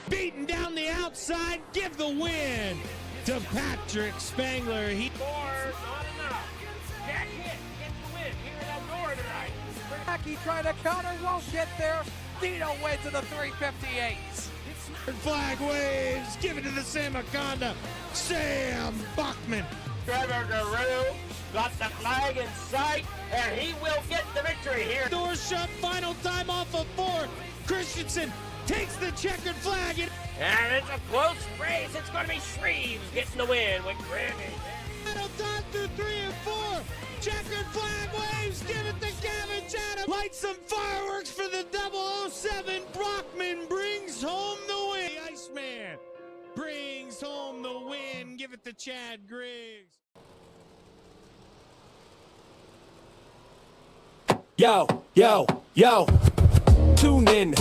Beating down the outside, give the win to Patrick Spangler. He scores, not enough. Jack hit, gets the win here at Eldora tonight. Shaggy trying to counter, won't get there. Dino wins to the 358. Flag waves, give it to the Samaconda, Sam Bachman. Trevor Garou got the flag in sight, and he will get the victory here. Door shut, final time off of 4. Christensen takes the checkered flag. And it's a close race. It's going to be Shreves getting the win with Grammy. Final time through 3 and 4. Checkered flag waves. Give it to Gavin Chatham. Light some fireworks for the 007. Brockman brings home the win. The Iceman brings home the win. Give it to Chad Griggs. Yo, yo, yo. Tune in,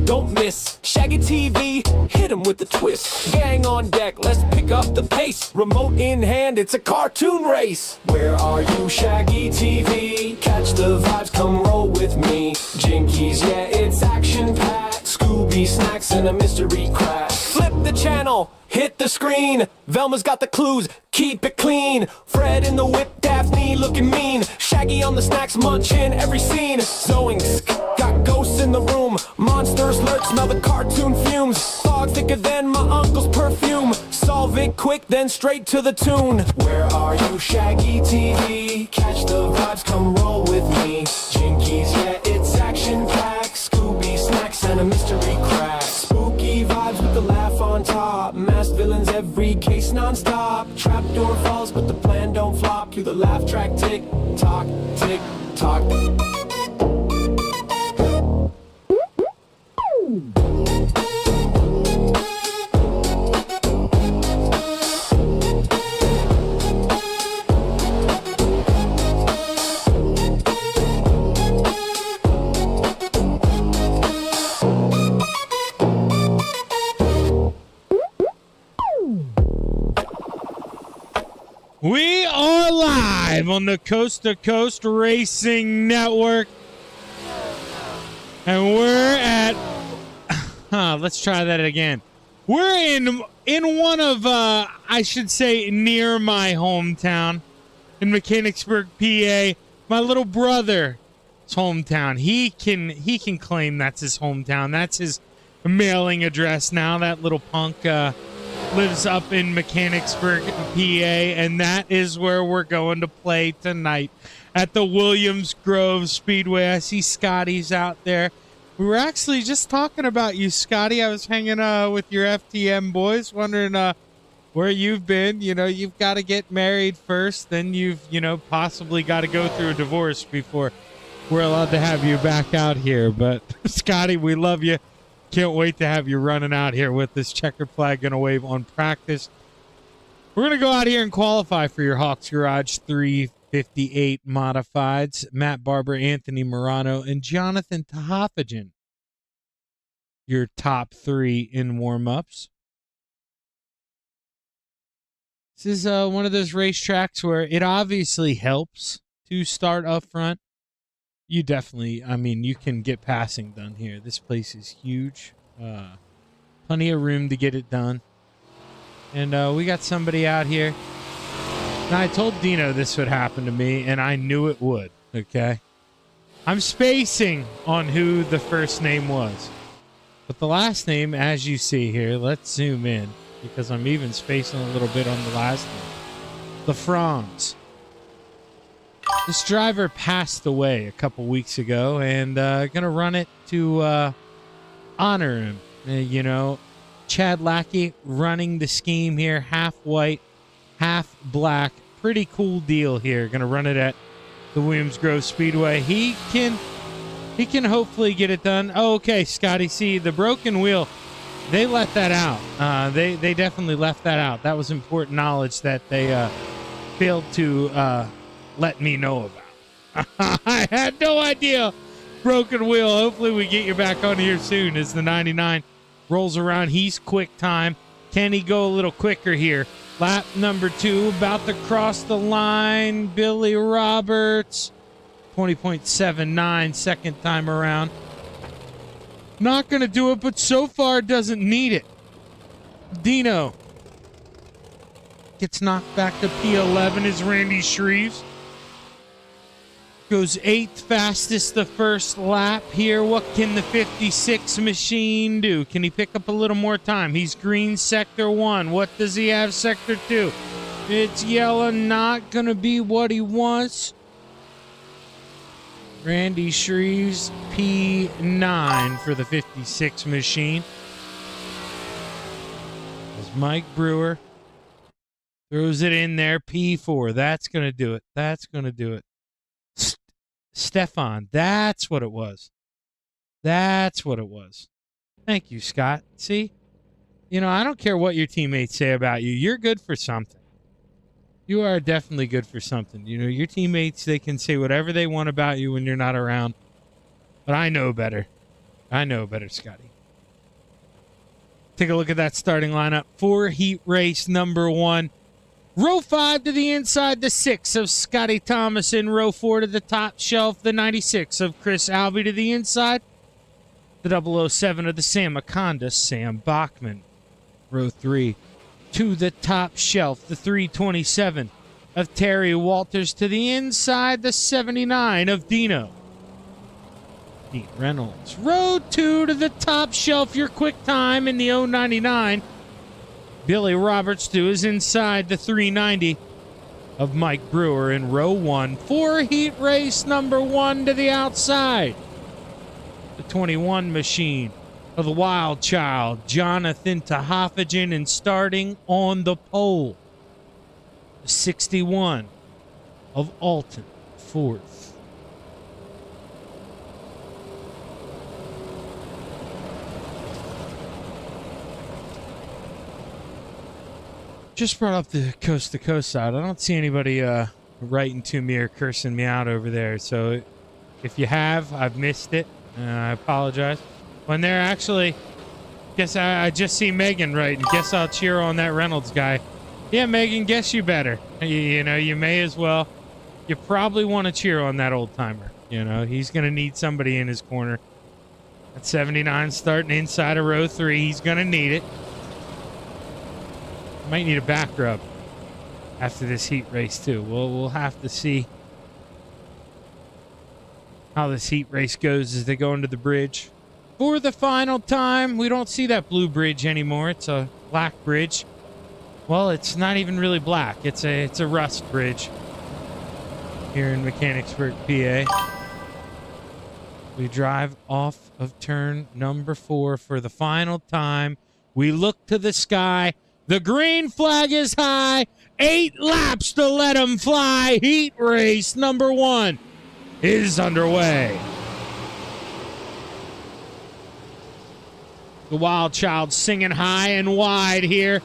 don't miss. Shaggy TV, hit him with the twist. Gang on deck, let's pick up the pace. Remote in hand, it's a cartoon race. Where are you, Shaggy TV? Catch the vibes, come roll with me. Jinkies, yeah, it's action-packed. Scooby snacks and a mystery crack. Flip the channel, hit the screen. Velma's got the clues, keep it clean. Fred in the whip, Daphne looking mean. Shaggy on the snacks, munching every scene. Zoinks, got ghosts in the room. Monsters lurk, smell the cartoon fumes. Fog thicker than my uncle's perfume. Solve it quick, then straight to the tune. Where are you, Shaggy TV? Catch the vibes, come roll with me. Jinkies, yeah, it's action-packed. Scooby snacks and a mystery crack. Spooky vibes with the laugh on top. Masked villains, every case non-stop. Trapdoor falls, but the plan don't flop. Cue the laugh track, tick tock, tick tock. We are live on the Coast to Coast Racing Network. And we're at, let's try that again. We're in one of, I should say, near my hometown in Mechanicsburg, PA. My little brother's hometown. He can claim that's his hometown. That's his mailing address now. That little punk lives up in Mechanicsburg, PA, and that is where we're going to play tonight at the Williams Grove Speedway. I see Scotty's out there. We were actually just talking about you, Scotty. I was hanging with your FTM boys, wondering where you've been, you've got to get married first, then you've, possibly got to go through a divorce before we're allowed to have you back out here. But Scotty, we love you. Can't wait to have you running out here with this checkered flag going to wave on practice. We're going to go out here and qualify for your Hawks Garage 358 Modifieds. Matt Barber, Anthony Morano, and Jonathan Tahofagen. Your top 3 in warm-ups. This is one of those racetracks where it obviously helps to start up front. You definitely, you can get passing done here. This place is huge. Plenty of room to get it done. And we got somebody out here. Now, I told Dino this would happen to me, and I knew it would, okay? I'm spacing on who the first name was. But the last name, as you see here, let's zoom in, because I'm even spacing a little bit on the last name. The Franz. This driver passed away a couple weeks ago, and gonna run it to honor him. Chad Lackey running the scheme here, half white, half black. Pretty cool deal here. Gonna run it at the Williams Grove Speedway. He can hopefully get it done. Oh, okay, Scotty. See, the broken wheel, they let that out. They definitely left that out. That was important knowledge that they failed to let me know about. I had no idea. Broken wheel. Hopefully we get you back on here soon as the 99 rolls around. He's quick time. Can he go a little quicker here? Lap number 2, about to cross the line. Billy Roberts, 20.79 second time around. Not going to do it, but so far doesn't need it. Dino gets knocked back to P11 as Randy Shreves goes 8th fastest the first lap here. What can the 56 machine do? Can he pick up a little more time? He's green sector 1. What does he have sector 2? It's yellow, not going to be what he wants. Randy Shreves, P9 for the 56 machine. As Mike Brewer throws it in there, P4. That's going to do it. That's going to do it. Stefan, that's what it was. That's what it was. Thank you, Scott. See? I don't care what your teammates say about you. You're good for something. You are definitely good for something. Your teammates, they can say whatever they want about you when you're not around. But I know better. I know better, Scotty. Take a look at that starting lineup for heat race number 1. Row 5 to the inside, the 6 of Scotty Thomason. Row 4 to the top shelf, the 96 of Chris Albee to the inside. The 007 of the Sam Akonda, Sam Bachman. Row 3 to the top shelf, the 327 of Terry Walters to the inside, the 79 of Dino. Dean Reynolds. Row 2 to the top shelf, your quick time in the 099. Billy Roberts to his inside, the 390 of Mike Brewer in row 1. For heat race number 1 to the outside, the 21 machine of the Wild Child, Jonathan Tahofagen, and starting on the pole, the 61 of Alton, 4th. Just brought up the coast-to-coast side. I don't see anybody writing to me or cursing me out over there. So if you have, I've missed it. I apologize. When they're actually, guess I just see Megan writing. Guess I'll cheer on that Reynolds guy. Yeah, Megan, guess you better. You may as well. You probably want to cheer on that old-timer. He's going to need somebody in his corner. At 79 starting inside of row 3. He's going to need it. Might need a back rub after this heat race too. We'll have to see how this heat race goes as they go into the bridge. For the final time, we don't see that blue bridge anymore. It's a black bridge. Well, it's not even really black. It's a rust bridge here in Mechanicsburg, PA. We drive off of turn number 4 for the final time. We look to the sky. The green flag is high. 8 laps to let him fly. Heat race number 1 is underway. The Wild Child singing high and wide here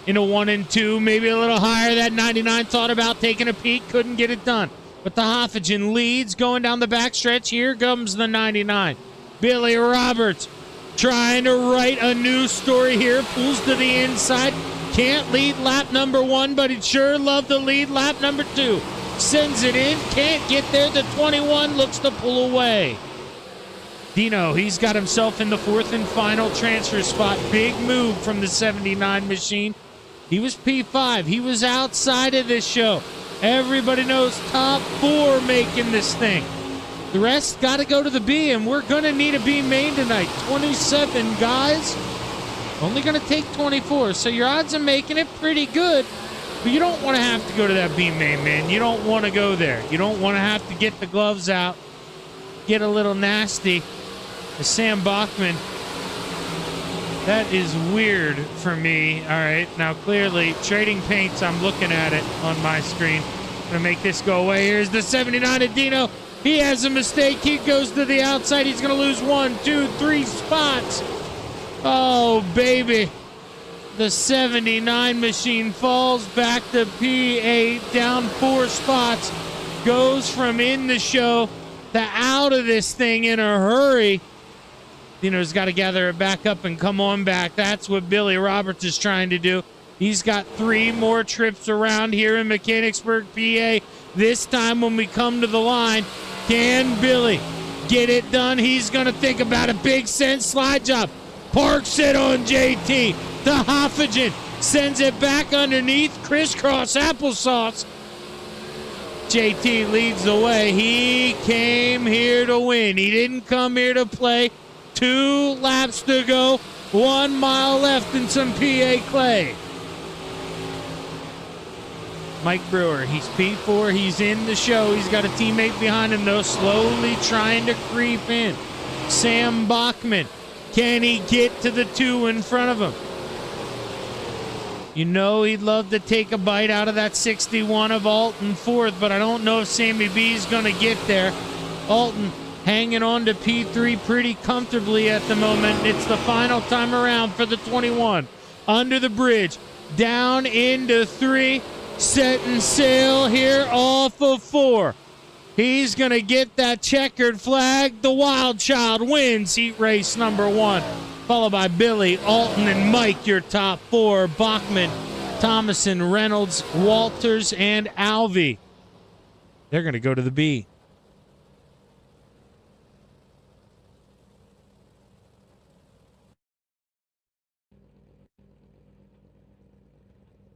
into 1 and 2. Maybe a little higher. That 99 thought about taking a peek. Couldn't get it done. But the Hoffagen leads going down the backstretch. Here comes the 99. Billy Roberts trying to write a new story here. Pulls to the inside. Can't lead lap number 1, but he'd sure love to lead lap number 2. Sends it in. Can't get there. The 21 looks to pull away. Dino, he's got himself in the 4th and final transfer spot. Big move from the 79 machine. He was P5. He was outside of this show. Everybody knows top 4 making this thing. The rest got to go to the B, and we're going to need a B main tonight. 27 guys. Only going to take 24, so your odds of making it pretty good. But you don't want to have to go to that B main, man. You don't want to go there. You don't want to have to get the gloves out, get a little nasty. Sam Bachman, that is weird for me. All right, now clearly trading paints, I'm looking at it on my screen. I'm gonna make this go away. Here's the 79 of Dino. He has a mistake. He goes to the outside. He's gonna lose 1, 2, 3 spots. Oh, baby. The 79 machine falls back to P8, down 4 spots. Goes from in the show to out of this thing in a hurry. Dino's got to gather it back up and come on back. That's what Billy Roberts is trying to do. He's got 3 more trips around here in Mechanicsburg, PA. This time when we come to the line, can Billy get it done? He's going to think about a big send slide job. Parks it on JT. The Hoffagen sends it back underneath. Crisscross applesauce. JT leads the way. He came here to win. He didn't come here to play. 2 laps to go. 1 mile left in some PA clay. Mike Brewer, he's P4. He's in the show. He's got a teammate behind him, though, slowly trying to creep in. Sam Bachman. Can he get to the 2 in front of him? You know he'd love to take a bite out of that 61 of Alton 4th, but I don't know if Sammy B is going to get there. Alton hanging on to P3 pretty comfortably at the moment. It's the final time around for the 21. Under the bridge, down into 3, setting sail here off of 4. He's going to get that checkered flag. The Wild Child wins heat race number 1, followed by Billy, Alton, and Mike, your top 4. Bachman, Thomason, Reynolds, Walters, and Alvey. They're going to go to the B.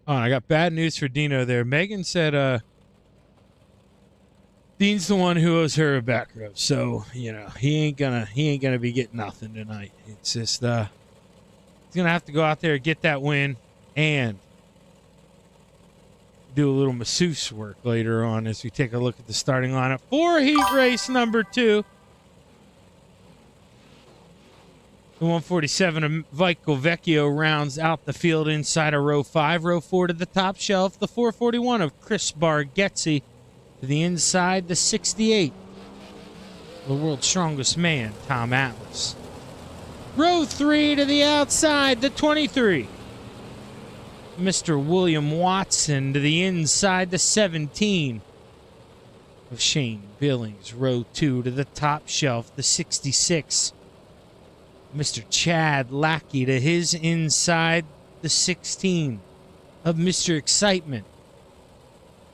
Oh, I got bad news for Dino there. Megan said Dean's the one who owes her a back rub, so you know he ain't gonna be getting nothing tonight. It's just he's gonna have to go out there and get that win and do a little masseuse work later on as we take a look at the starting lineup for heat race number 2. The 147 of Vico Vecchio rounds out the field inside of row 5. Row 4 to the top shelf. The 441 of Chris Bargetzi to the inside. The 68, the world's strongest man, Tom Atlas. Row 3 to the outside. The 23, Mr. William Watson to the inside. The 17 of Shane Billings. Row 2 to the top shelf. The 66, Mr. Chad Lackey to his inside. The 16 of Mr. Excitement,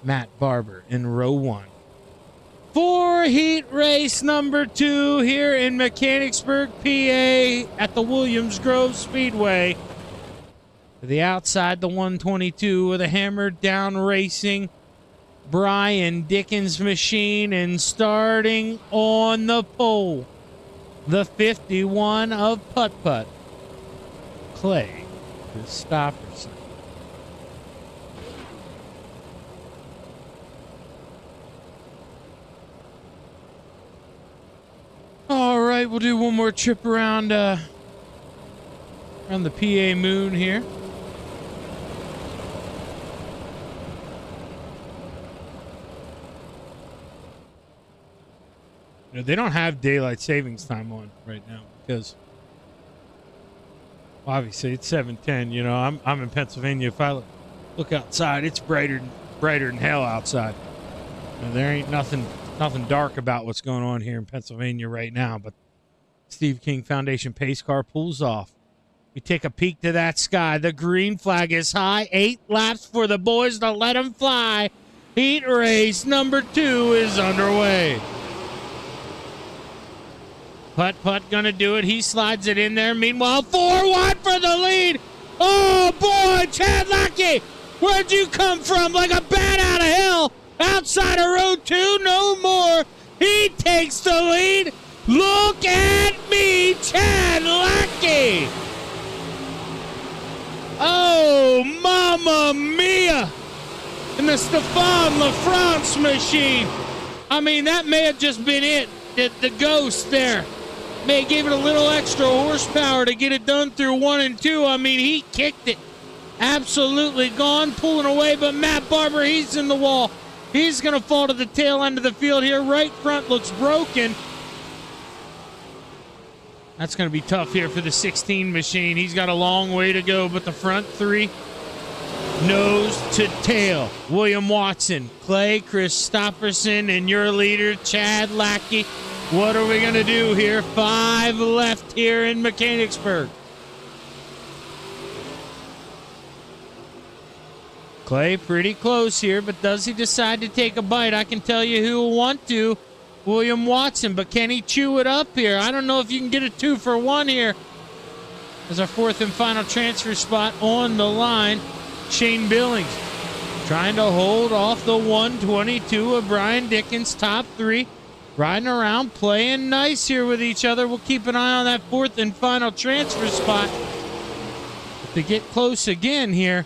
Matt Barber in row 1. For heat race number 2 here in Mechanicsburg, PA at the Williams Grove Speedway. To the outside, the 122 with a hammered down racing Brian Dickens machine, and starting on the pole, the 51 of Putt Putt, Clay Christopherson. All right, we'll do one more trip around the PA moon here. You know, they don't have daylight savings time on right now because obviously it's 7:10. You know, I'm in Pennsylvania. If I look outside, it's brighter than hell outside. And there ain't nothing dark about what's going on here in Pennsylvania right now. But Steve King Foundation pace car pulls off. We take a peek to that sky. The green flag is high. 8 laps for the boys to let them fly. Heat race number 2 is underway. Putt gonna do it. He slides it in there. Meanwhile, 4 wide for the lead. Oh boy, Chad Lackey, where'd you come from? Like a bat out of hell. Outside of row 2, no more. He takes the lead. Look at me, Chad Lackey. Oh, mamma mia. And the Stefan LaFrance machine. I mean, that may have just been it. The ghost there. May have gave it a little extra horsepower to get it done through 1 and 2. I mean, he kicked it. Absolutely gone, pulling away. But Matt Barber, he's in the wall. He's going to fall to the tail end of the field here. Right front looks broken. That's going to be tough here for the 16 machine. He's got a long way to go, but the front 3, nose to tail. William Watson, Clay Christopherson, and your leader, Chad Lackey. What are we going to do here? 5 left here in Mechanicsburg. Clay pretty close here, but does he decide to take a bite? I can tell you who will want to. William Watson, but can he chew it up here? I don't know if you can get a 2 for 1 here. As our 4th and final transfer spot on the line. Shane Billings trying to hold off the 122 of Brian Dickens, top 3. Riding around, playing nice here with each other. We'll keep an eye on that 4th and final transfer spot. If they get close again here.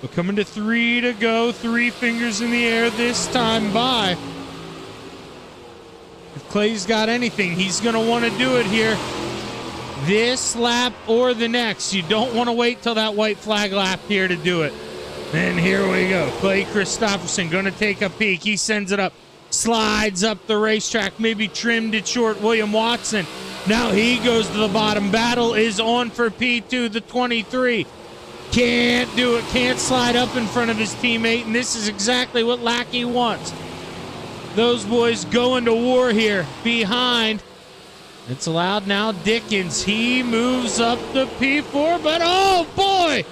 We're coming to 3 to go. 3 fingers in the air this time by. If Clay's got anything, he's going to want to do it here this lap or the next. You don't want to wait till that white flag lap here to do it. And here we go. Clay Christopherson going to take a peek. He sends it up, slides up the racetrack, maybe trimmed it short. William Watson, now he goes to the bottom. Battle is on for P2, the 23. Can't do it, can't slide up in front of his teammate, and this is exactly what Lackey wants. Those boys going to war here behind. It's allowed now. Dickens, he moves up the P4, but oh boy!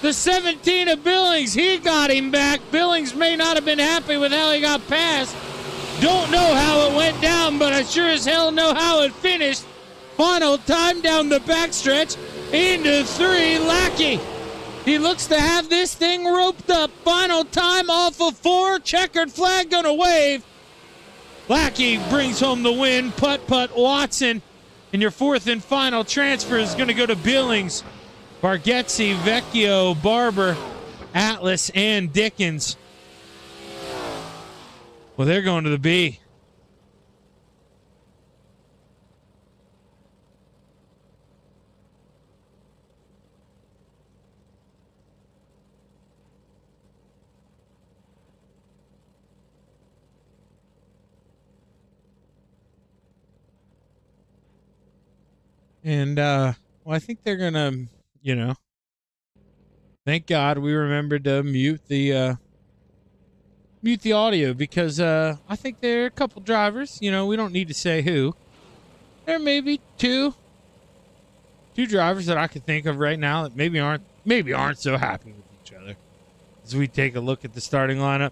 The 17 of Billings, he got him back. Billings may not have been happy with how he got past. Don't know how it went down, but I sure as hell know how it finished. Final time down the backstretch into 3, Lackey. He looks to have this thing roped up. Final time off of 4. Checkered flag gonna wave. Lackey brings home the win. Putt Watson. And your 4th and final transfer is gonna go to Billings, Bargetzi, Vecchio, Barber, Atlas, and Dickens. Well, they're going to the B. And, well, I think they're going to, you know, thank God we remembered to mute the audio because I think there are a couple drivers, you know, we don't need to say who. There may be two drivers that I could think of right now that maybe aren't so happy with each other. As we take a look at the starting lineup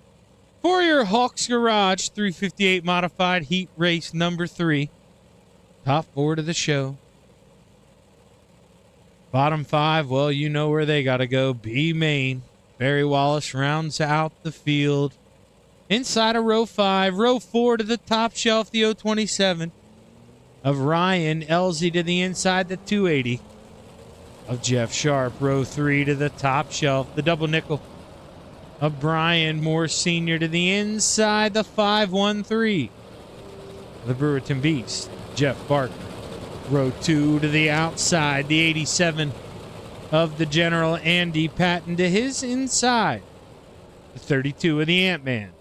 for your Hawks Garage 358 modified heat race number 3. Top 4 to the show. Bottom 5, well, you know where they got to go. B main. Barry Wallace rounds out the field. Inside of row 5. Row 4 to the top shelf, the 027 of Ryan Elsie to the inside, the 280 of Jeff Sharp. Row 3 to the top shelf, the double nickel of Brian Moore Sr. to the inside, the 513 of the Brewerton Beast, Jeff Barker. Row 2 to the outside, the 87 of the General Andy Patton to his inside, the 32 of the Ant-Man.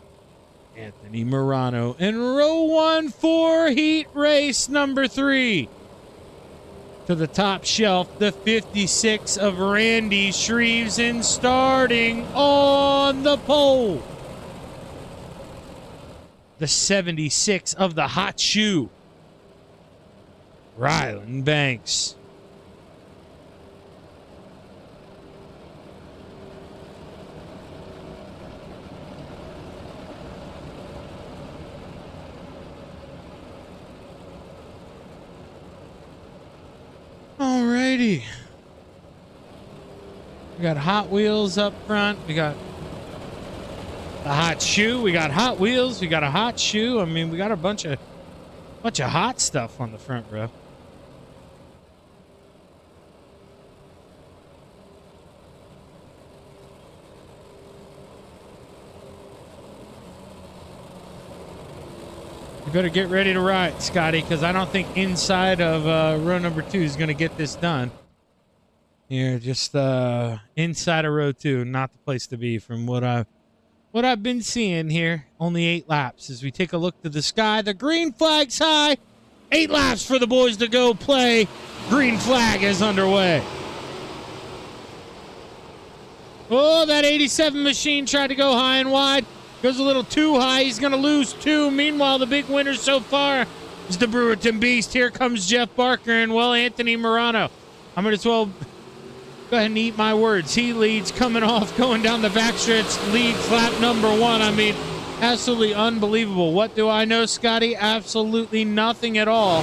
Anthony Morano. And row 1 for heat race number 3. To the top shelf, the 56 of Randy Shreves, and starting on the pole, the 76 of the hot shoe, Ryland Banks. Alrighty. We got Hot Wheels up front. We got the hot shoe. We got Hot Wheels. We got a hot shoe. I mean, we got a bunch of hot stuff on the front row. You better get ready to ride, Scotty, because I don't think inside of row number 2 is going to get this done. Here, just inside of row 2, not the place to be from what I've been seeing here. Only 8 laps. As we take a look to the sky, the green flag's high. 8 laps for the boys to go play. Green flag is underway. Oh, that 87 machine tried to go high and wide. Goes a little too high. He's going to lose 2. Meanwhile, the big winner so far is the Brewerton Beast. Here comes Jeff Barker and, well, Anthony Morano. I might as well go ahead and eat my words. He leads coming off, going down the backstretch, leads lap number 1. I mean, absolutely unbelievable. What do I know, Scotty? Absolutely nothing at all.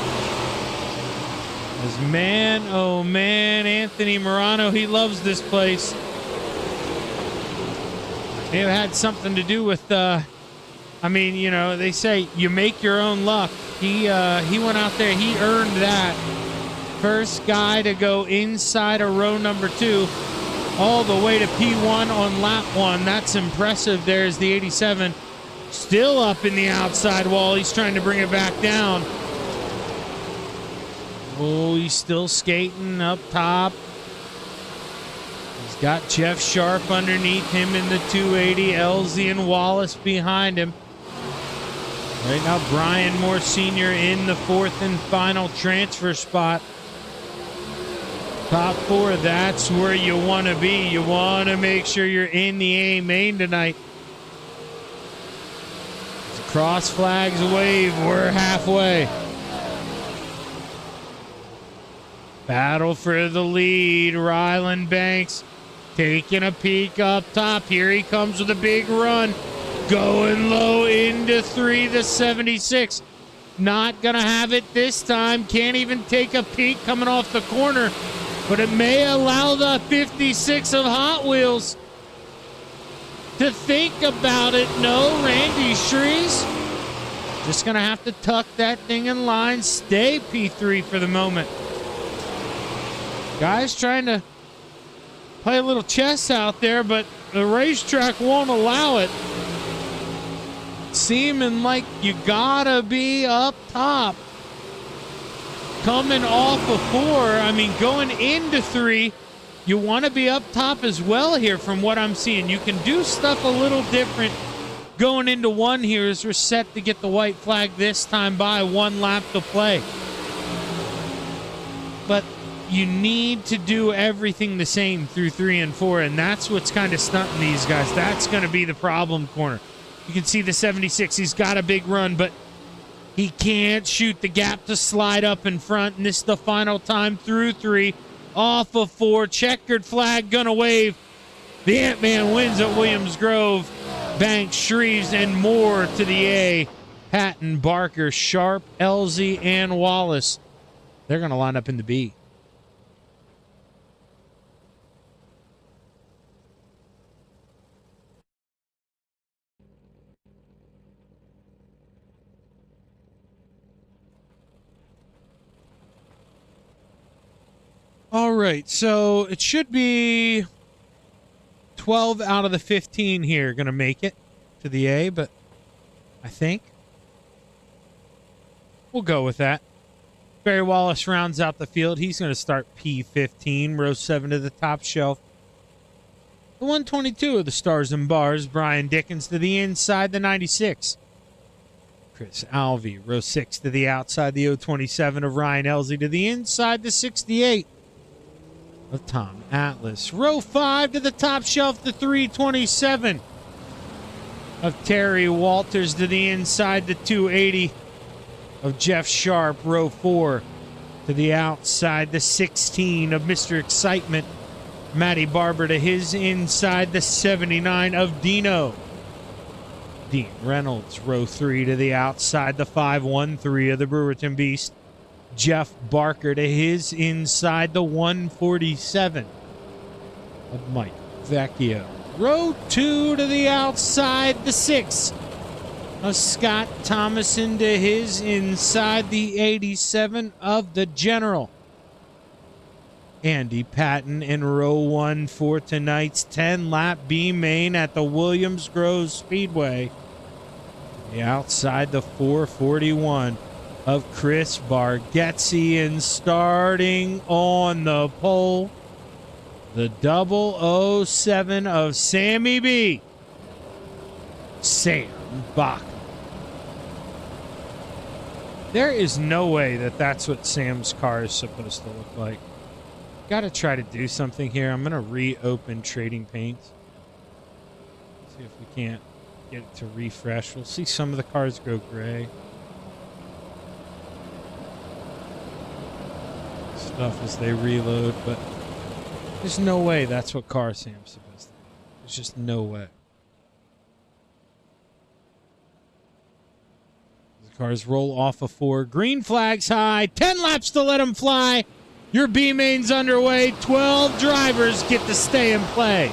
As man, oh man, Anthony Morano, he loves this place. May have had something to do with, I mean, you know, they say you make your own luck. He went out there, he earned that. First guy to go inside of row number 2, all the way to P1 on lap 1. That's impressive. There's the 87. Still up in the outside wall. He's trying to bring it back down. Oh, he's still skating up top. He's got Jeff Sharp underneath him in the 280. Elsie and Wallace behind him. Right now, Brian Moore Sr. in the 4th and final transfer spot. Top 4, that's where you want to be. You want to make sure you're in the A main tonight. As cross flags wave, we're halfway. Battle for the lead. Ryland Banks taking a peek up top. Here he comes with a big run. Going low into 3, the 76. Not going to have it this time. Can't even take a peek coming off the corner. But it may allow the 56 of Hot Wheels to think about it. No, Randy Shreves just going to have to tuck that thing in line. Stay P3 for the moment. Guys trying to play a little chess out there, but the racetrack won't allow it. Seeming like you gotta be up top. Coming off of 4, I mean, going into 3, you want to be up top as well here from what I'm seeing. You can do stuff a little different going into 1 here as we're set to get the white flag this time by 1 lap to play. But you need to do everything the same through 3 and 4, and that's what's kind of stunting these guys. That's going to be the problem corner. You can see the 76, he's got a big run, but he can't shoot the gap to slide up in front, and this is the final time through 3, off of 4. Checkered flag gonna wave. The Ant-Man wins at Williams Grove. Banks, Shreves, and Moore to the A. Patton, Barker, Sharp, Elsie, and Wallace. They're gonna line up in the B. All right, so it should be 12 out of the 15 here going to make it to the A, but I think we'll go with that. Barry Wallace rounds out the field. He's going to start P15, row 7 to the top shelf. The 122 of the Stars and Bars, Brian Dickens to the inside, the 96 Chris Alvey. Row 6 to the outside, the 027 of Ryan Elsey. To the inside, the 68 of Tom Atlas. Row 5 to the top shelf, the 327 of Terry Walters. To the inside, the 280 of Jeff Sharp. Row 4 to the outside, the 16 of Mr. Excitement, Matty Barber. To his inside, the 79 of Dino. Dean Reynolds. Row 3 to the outside, the 513 of the Brewerton Beast, Jeff Barker. To his inside, the 147 of Mike Vecchio. Row 2 to the outside, the 6 of Scott Thomason. To his inside, the 87 of the General, Andy Patton. In row 1 for tonight's 10-lap B main at the Williams Grove Speedway. The outside, the 441 of Chris Bargetzi. And starting on the pole, the 007 of Sammy B, Sam Bach. There is no way that that's what Sam's car is supposed to look like. Got to try to do something here. I'm going to reopen Trading Paints. See if we can't get it to refresh. We'll see some of the cars go gray. Stuff as they reload, but there's no way that's what car Sam's supposed to be. There's just no way. The cars roll off of 4. Green flags high. 10 laps to let them fly. Your B main's underway. 12 drivers get to stay and play.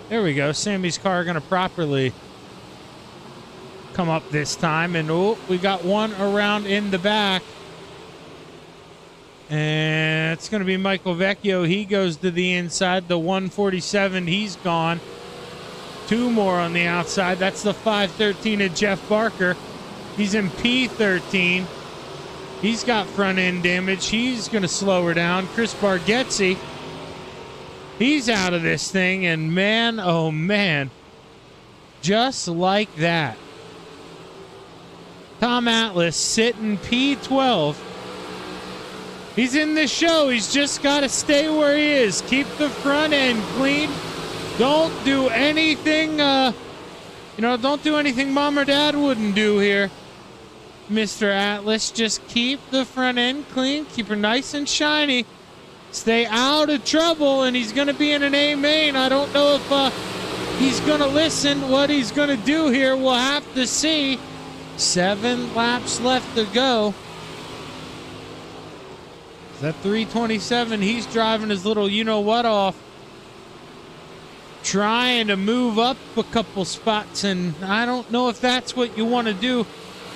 There we go. Sammy's car going to properly come up this time. And oh, we got one around in the back. And it's going to be Michael Vecchio. He goes to the inside. The 147, he's gone. 2 more on the outside. That's the 513 of Jeff Barker. He's in P13. He's got front end damage. He's going to slow her down. Chris Bargetzi, he's out of this thing. And man, oh man, just like that, Tom Atlas sitting P12. He's in the show. He's just got to stay where he is. Keep the front end clean. Don't do anything, don't do anything mom or dad wouldn't do here, Mr. Atlas. Just keep the front end clean. Keep her nice and shiny. Stay out of trouble, and he's going to be in an A main. I don't know if he's going to listen. What he's going to do here, we'll have to see. 7 laps left to go. That 327, he's driving his little you-know-what off, trying to move up a couple spots, and I don't know if that's what you want to do.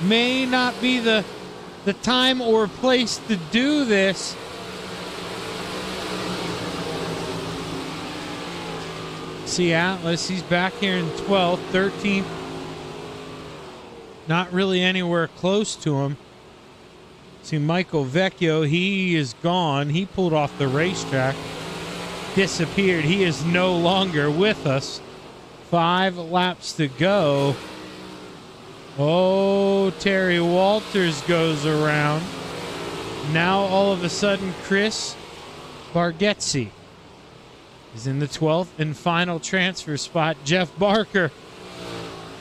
May not be the time or place to do this. See Atlas, he's back here in 12th, 13th. Not really anywhere close to him. See Michael Vecchio, he is gone. He pulled off the racetrack, disappeared. He is no longer with us. 5 laps to go. Oh, Terry Walters goes around. Now all of a sudden Chris Bargetzi is in the 12th and final transfer spot. Jeff Barker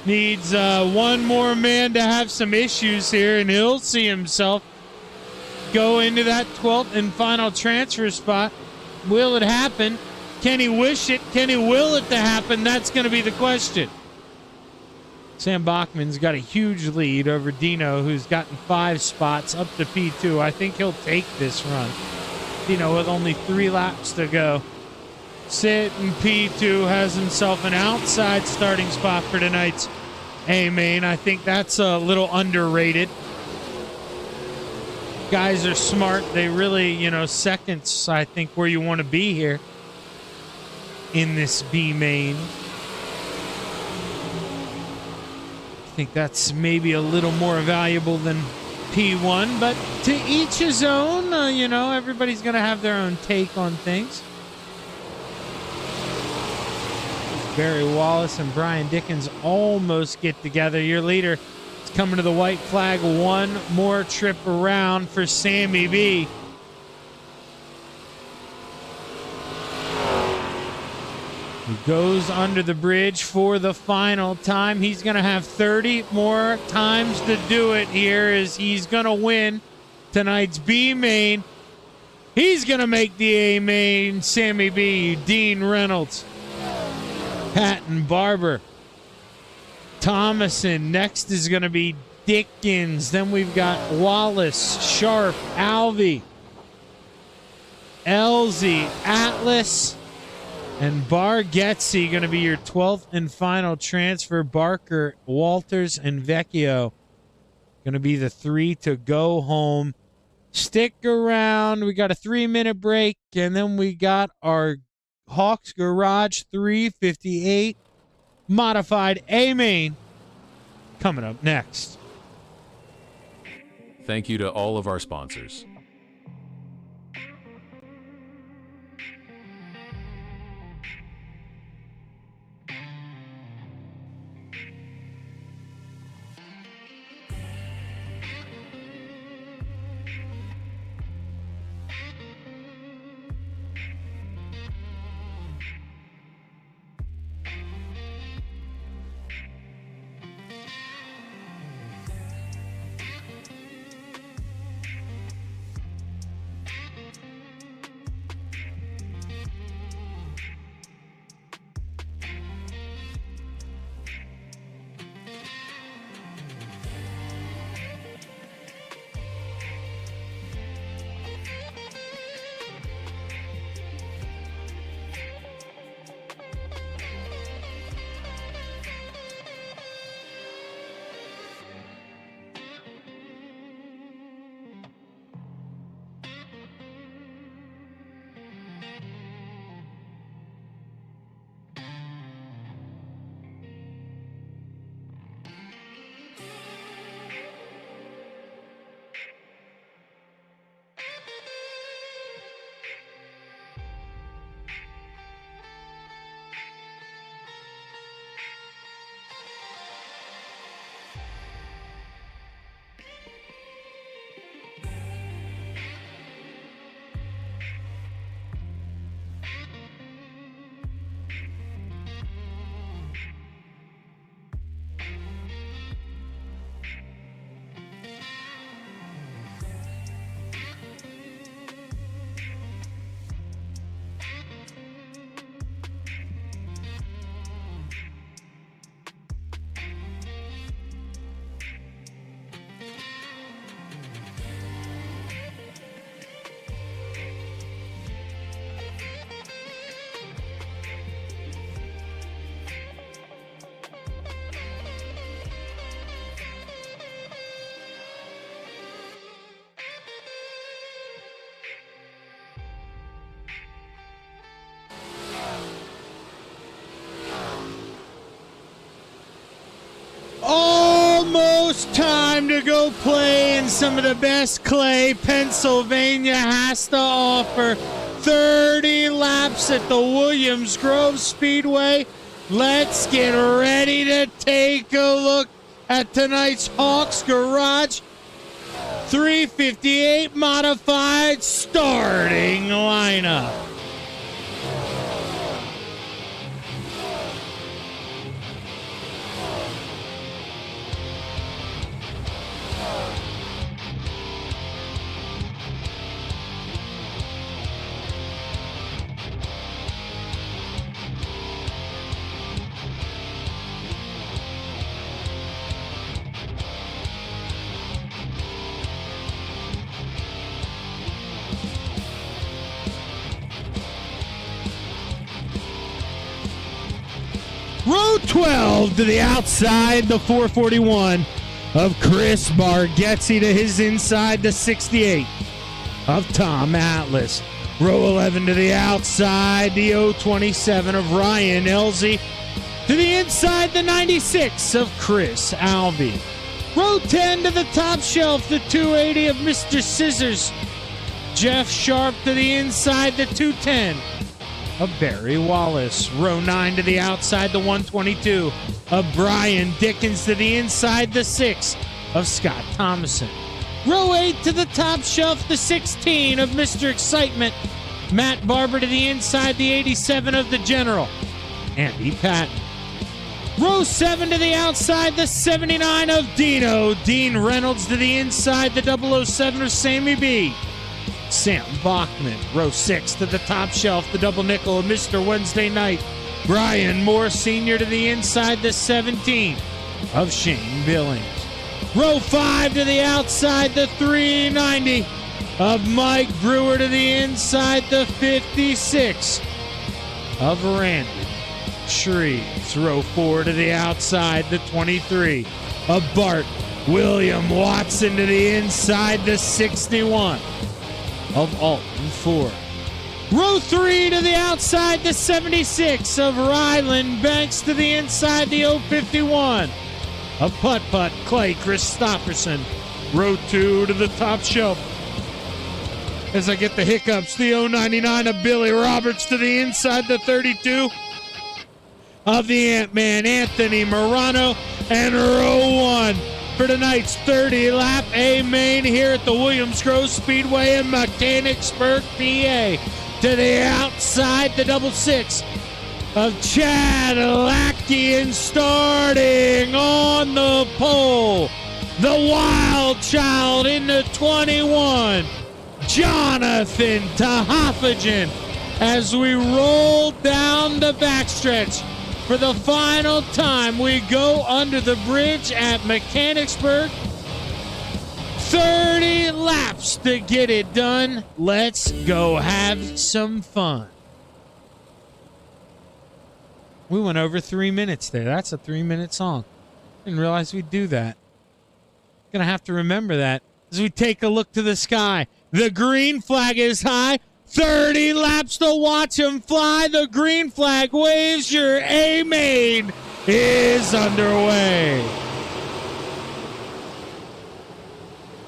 needs one more man to have some issues here, and he'll see himself go into that 12th and final transfer spot. Will it happen? Can he wish it? Can he will it to happen? That's going to be the question. Sam Bachman's got a huge lead over Dino, who's gotten 5 spots up to P2. I think he'll take this run. Dino with only 3 laps to go. Sit in P2 has himself an outside starting spot for tonight's A main. I think that's a little underrated. Guys are smart. They really, seconds, I think, where you want to be here in this B main. I think that's maybe a little more valuable than P1, but to each his own. Everybody's going to have their own take on things. Barry Wallace and Brian Dickens almost get together. Your leader is coming to the white flag. One more trip around for Sammy B. He goes under the bridge for the final time. He's going to have 30 more times to do it here as he's going to win tonight's B main. He's going to make the A main. Sammy B, Dean Reynolds, Patton Barber, Thomason. Next is going to be Dickens. Then we've got Wallace, Sharp, Alvey, Elsie, Atlas, and Bargetzi going to be your 12th and final transfer. Barker, Walters, and Vecchio going to be the 3 to go home. Stick around. We got a 3-minute break, and then we got our Hawks Garage 358 modified A main coming up next. Thank you to all of our sponsors. Almost time to go play in some of the best clay Pennsylvania has to offer. 30 laps at the Williams Grove Speedway. Let's get ready to take a look at tonight's Hawks Garage 358 modified starting lineup. Row 12 to the outside, the 441 of Chris Bargetzi to his inside, the 68 of Tom Atlas. Row 11 to the outside, the 027 of Ryan Elsie. To the inside, the 96 of Chris Alvey. Row 10 to the top shelf, the 280 of Mr. Scissors. Jeff Sharp to the inside, the 210 of Barry Wallace. Row 9 to the outside, the 122 of Brian Dickens to the inside, the 6 of Scott Thomason. Row 8 to the top shelf, the 16 of Mr. Excitement, Matt Barber to the inside, the 87 of the General, Andy Patton. Row 7 to the outside, the 79 of Dino, Dean Reynolds to the inside, the 007 of Sammy B, Sam Bachman. Row 6 to the top shelf, the double nickel of Mr. Wednesday Night, Brian Moore Sr. to the inside, the 17 of Shane Billings. Row 5 to the outside, the 390 of Mike Brewer to the inside, the 56 of Randy Shreves. Row 4 to the outside, the 23 of Bart William Watson to the inside, the 61 of Alton Ford. Row 3 to the outside, the 76 of Ryland Banks to the inside, the 051 of Putt Putt Clay Christopherson. Row 2 to the top shelf, as I get the hiccups, the 099 of Billy Roberts to the inside, the 32 of the Ant-Man Anthony Morano. And row 1 for tonight's 30-lap A main here at the Williams Grove Speedway in Mechanicsburg, PA. To the outside, the 66 of Chad Lackey, and starting on the pole, the wild child in the 21, Jonathan Tahafajan, as we roll down the backstretch. For the final time, we go under the bridge at Mechanicsburg. 30 laps to get it done. Let's go have some fun. We went over 3 minutes there. That's a 3-minute song. Didn't realize we'd do that. Gonna have to remember that as we take a look to the sky. The green flag is high. 30 laps to watch him fly. The green flag waves. Your A main is underway.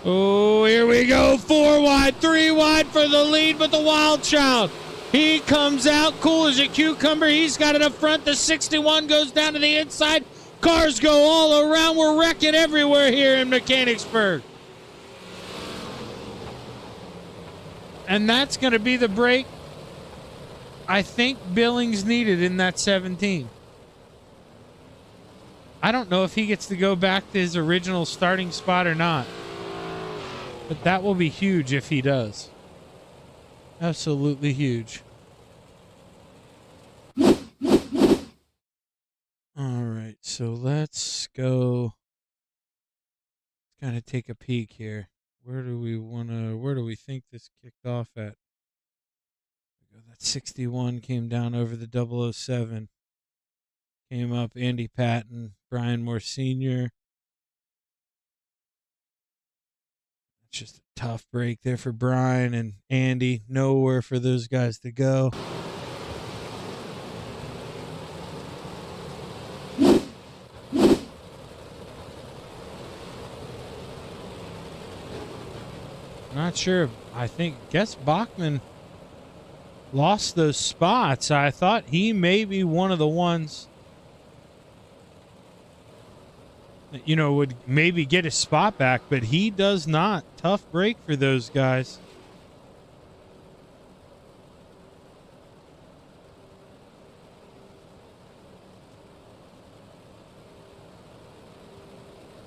Oh, here we go. 4 wide, 3 wide for the lead, but the wild child, he comes out cool as a cucumber. He's got it up front. The 61 goes down to the inside. Cars go all around. We're wrecking everywhere here in Mechanicsburg. And that's going to be the break I think Billings needed in that 17. I don't know if he gets to go back to his original starting spot or not. But that will be huge if he does. Absolutely huge. All right, so let's go kind of take a peek here. Where do we think this kicked off at? That 61 came down over the 007. Came up Andy Patton, Brian Moore Sr. It's just a tough break there for Brian and Andy. Nowhere for those guys to go. Not sure. Guess Bachman lost those spots. I thought he may be one of the ones that, would maybe get his spot back, but he does not. Tough break for those guys.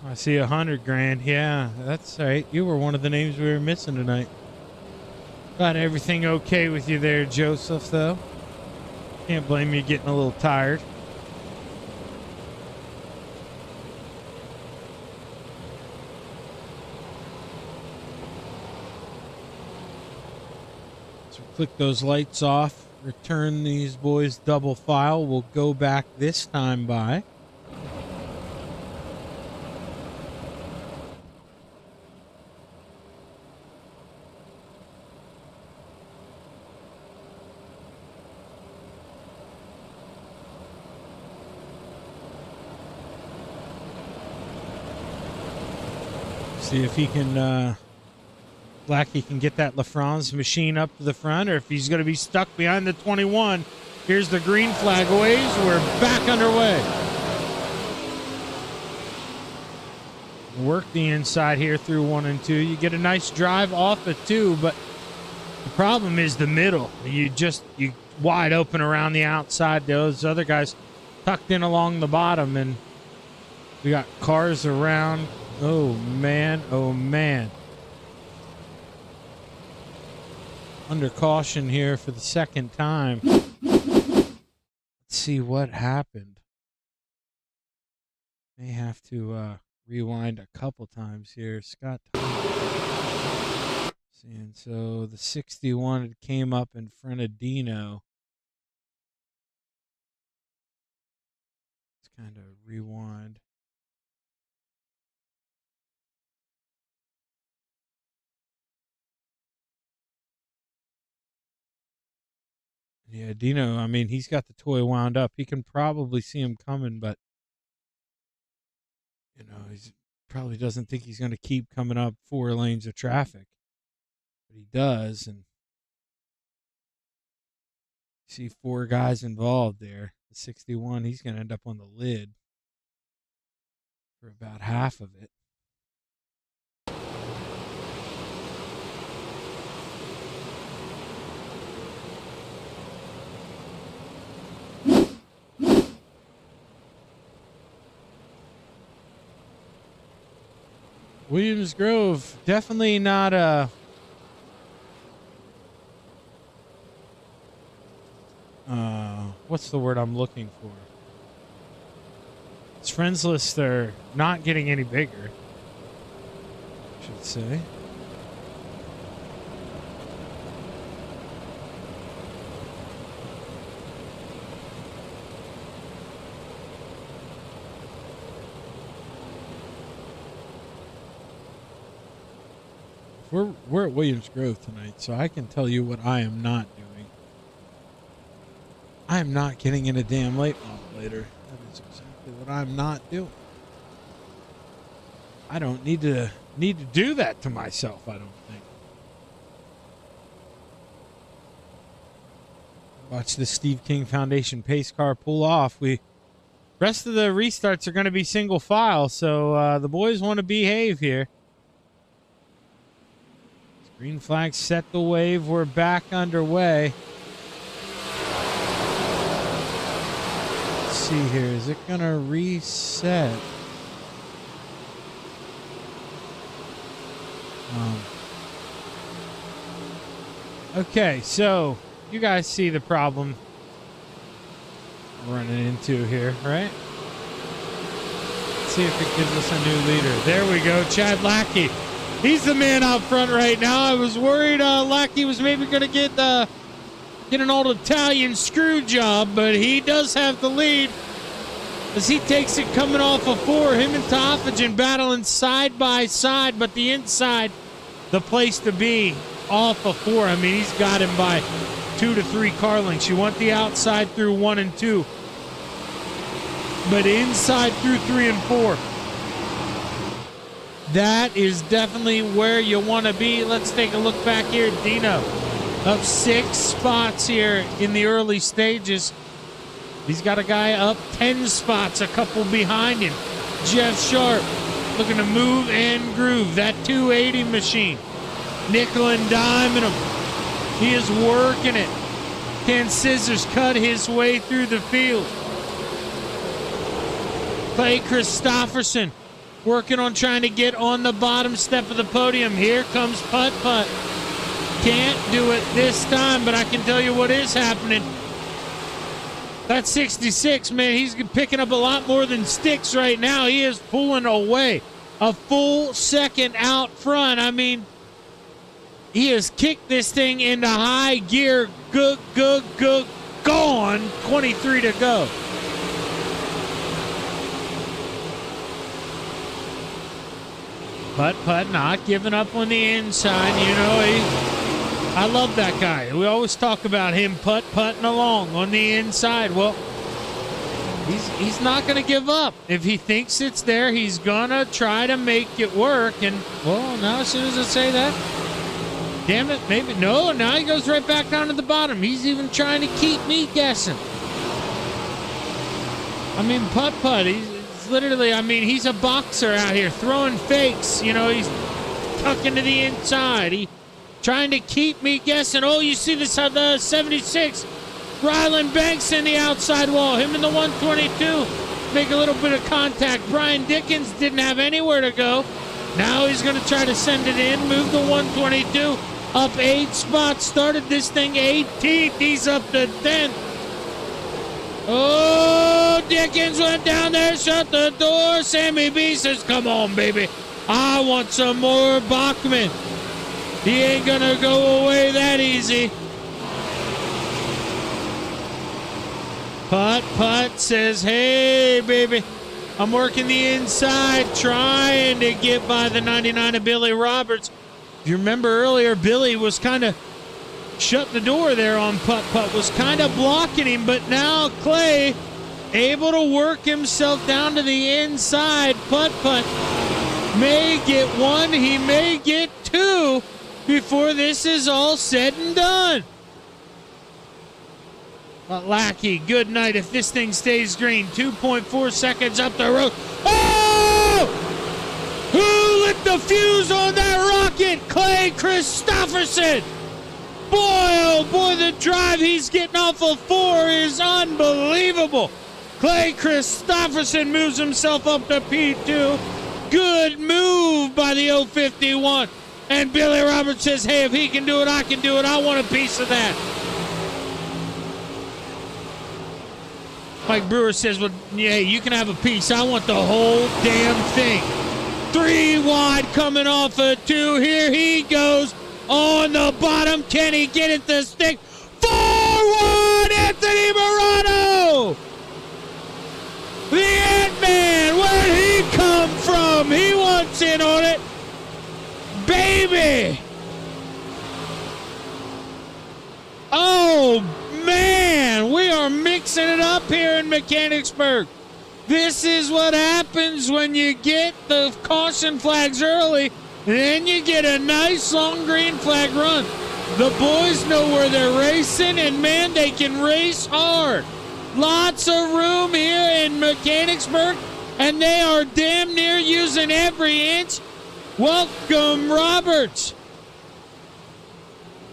I see $100,000. Yeah, that's right. You were one of the names we were missing tonight. Got everything okay with you there, Joseph, though. Can't blame you getting a little tired. So click those lights off. Return these boys double file. We'll go back this time by. See if he can Blackie can get that LaFrance machine up to the front, or if he's going to be stuck behind the 21. Here's the green flag waves. We're back underway. Work the inside here through 1 and 2. You get a nice drive off of 2, but the problem is the middle. You wide open around the outside. Those other guys tucked in along the bottom, and we got cars around. Oh, man. Oh, man. Under caution here for the second time. Let's see what happened. May have to rewind a couple times here. Scott. And so the 61 came up in front of Dino. Let's kind of rewind. Yeah, Dino, I mean, he's got the toy wound up. He can probably see him coming, but, you know, he probably doesn't think he's going to keep coming up 4 lanes of traffic. But he does, and you see 4 guys involved there. The 61, he's going to end up on the lid for about half of it. Williams Grove, definitely not a what's the word I'm looking for? It's friendsless. They're not getting any bigger, I should say. We're at Williams Grove tonight, so I can tell you what I am not doing. I am not getting in a damn late model later. That is exactly what I'm not doing. I don't need to do that to myself, I don't think. Watch the Steve King Foundation pace car pull off. Rest of the restarts are going to be single file, so the boys want to behave here. Green flag set the wave. We're back underway. Let's see here. Is it going to reset? Okay, so you guys see the problem we're running into here, right? Let's see if it gives us a new leader. There we go, Chad Lackey. He's the man out front right now. I was worried Lackey was maybe going to get an old Italian screw job, but he does have the lead as he takes it coming off of 4. Him and Tophagen battling side by side, but the inside, the place to be off of 4. I mean, he's got him by 2 to 3 car lengths. You want the outside through 1 and 2, but inside through 3 and 4. That is definitely where you want to be. Let's take a look back here. Dino up 6 spots here in the early stages. He's got a guy up 10 spots, a couple behind him. Jeff Sharp looking to move and groove. That 280 machine. Nickel and diming him. He is working it. Can Scissors cut his way through the field? Clay Christofferson working on trying to get on the bottom step of the podium. Here comes Putt Putt. Can't do it this time, but I can tell you what is happening. That 66, man, he's picking up a lot more than sticks right now. He is pulling away. A full second out front. I mean, he has kicked this thing into high gear. Gone. 23 to go. Putt not giving up on the inside. You know, I love that guy. We always talk about him putting along on the inside. Well, he's not going to give up. If he thinks it's there, he's going to try to make it work. And, well, now as soon as I say that, Damn it, maybe. No, now he goes right back down to the bottom. He's even trying to keep me guessing. I mean, putt-putt, he's literally, I mean, he's a boxer out here throwing fakes. You know, he's tucking to the inside. He trying to keep me guessing. Oh, you see this on the 76. Ryland Banks in the outside wall. Him in the 122. Make a little bit of contact. Brian Dickens didn't have anywhere to go. Now he's going to try to send it in. Move the 122 up 8 spots. Started this thing 18th. He's up to 10th. Oh, Dickens went down there, shut the door. Sammy B says, come on, baby. I want some more Bachman. He ain't going to go away that easy. Putt says, hey, baby, I'm working the inside, trying to get by the 99 of Billy Roberts. If you remember earlier, Billy was kind of shut the door there on putt, was kind of blocking him, but now Clay able to work himself down to the inside. Putt may get one, he may get two before this is all said and done. But Lackey, good night if this thing stays green. 2.4 seconds up the road. Oh! Who lit the fuse on that rocket? Clay Christopherson. Boy, oh boy, the drive he's getting off of 4 is unbelievable. Clay Christopherson moves himself up to P2. Good move by the 051. And Billy Roberts says, hey, if he can do it, I can do it. I want a piece of that. Mike Brewer says, well, yeah, you can have a piece. I want the whole damn thing. 3 wide coming off of 2. Here he goes on the bottom. Can he get it to stick? 4-1, Anthony Morano. The Ant-Man, where'd he come from? He wants in on it. Baby. Oh, man, we are mixing it up here in Mechanicsburg. This is what happens when you get the caution flags early, then you get a nice long green flag run. The boys know where they're racing, and man, they can race hard. Lots of room here in Mechanicsburg, and they are damn near using every inch. Welcome, Roberts,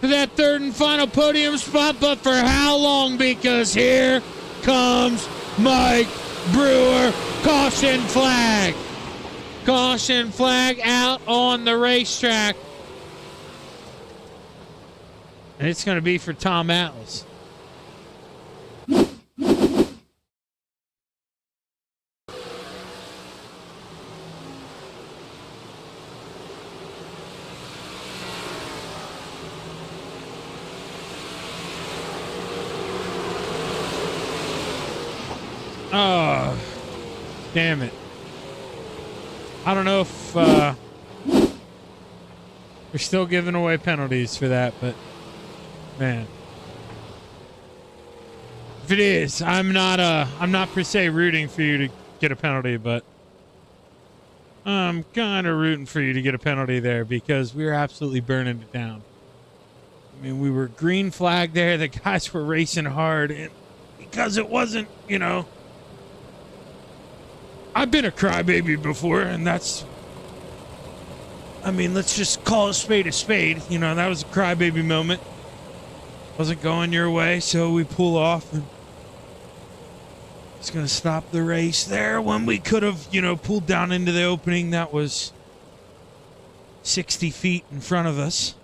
to that third and final podium spot, but for how long? Because here comes Mike Brewer. Caution flag. Caution flag out on the racetrack. And it's going to be for Tom Atlas. Oh, damn it. I don't know if we're still giving away penalties for that, but man. If it is, I'm not per se rooting for you to get a penalty, but I'm kind of rooting for you to get a penalty there because we were absolutely burning it down. I mean, we were green flag there. The guys were racing hard, and because it wasn't, you know, I've been a crybaby before, and that's, I mean, let's just call a spade a spade. You know, that was a crybaby moment. Wasn't going your way, so we pull off, and it's going to stop the race there when we could have, you know, pulled down into the opening that was 60 feet in front of us.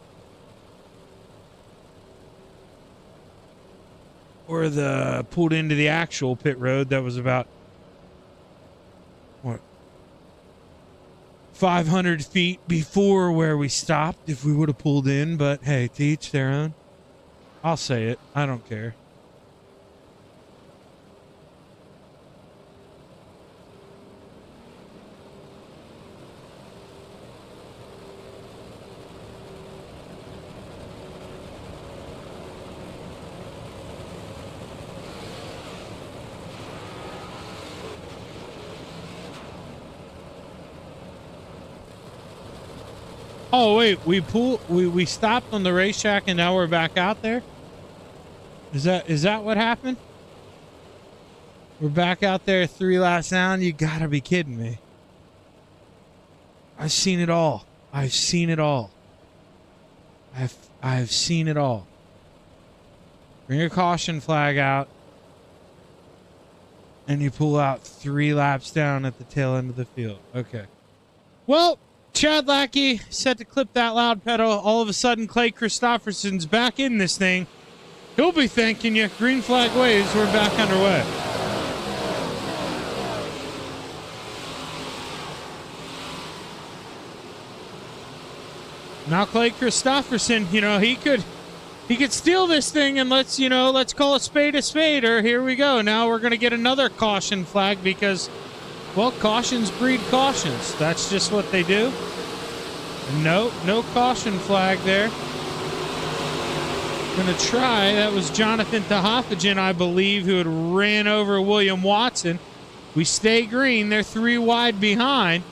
Or the pulled into the actual pit road that was about, what, 500 feet before where we stopped if we would have pulled in, but hey, to each their own. I'll say it. I don't care. Oh wait, we stopped on the racetrack and now we're back out there? Is that what happened? We're back out there 3 laps down? You gotta be kidding me. I've seen it all. I've seen it all. I've seen it all. Bring your caution flag out. And you pull out 3 laps down at the tail end of the field. Okay. Well, Chad Lackey set to clip that loud pedal. All of a sudden, Clay Christopherson's back in this thing. He'll be thanking you. Green flag waves. We're back underway. Now Clay Christopherson, you know, he could steal this thing and let's call a spade, or here we go. Now we're going to get another caution flag because, well, cautions breed cautions. That's just what they do. No caution flag there. Going to try. That was Jonathan Tehofagen, I believe, who had ran over William Watson. We stay green. They're 3 wide behind.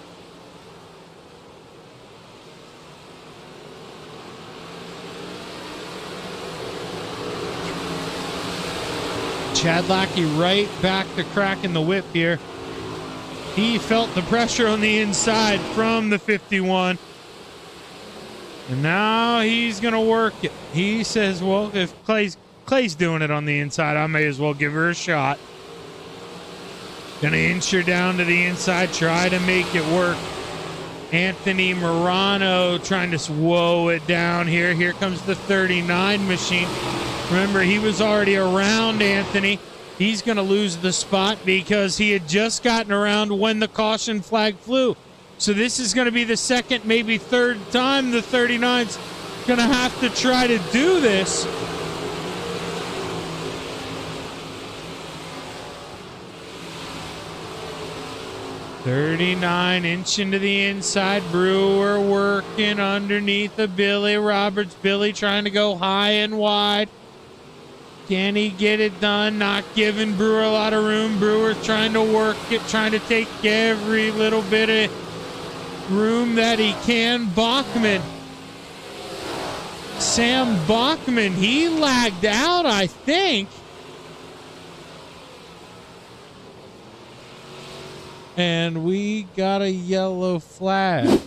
Chad Lackey right back to cracking the whip here. He felt the pressure on the inside from the 51. And now he's going to work it. He says, well, if Clay's doing it on the inside, I may as well give her a shot. Going to inch her down to the inside, try to make it work. Anthony Morano trying to slow it down here. Here comes the 39 machine. Remember, he was already around Anthony. He's going to lose the spot because he had just gotten around when the caution flag flew. So this is going to be the second, maybe third time the 39's going to have to try to do this. "39 inch into the inside. Brewer working underneath of Billy Roberts. Billy trying to go high and wide. Can he get it done? Not giving Brewer a lot of room. Brewer trying to work it, trying to take every little bit of room that he can. Bachman. Sam Bachman, he lagged out, I think. And we got a yellow flag.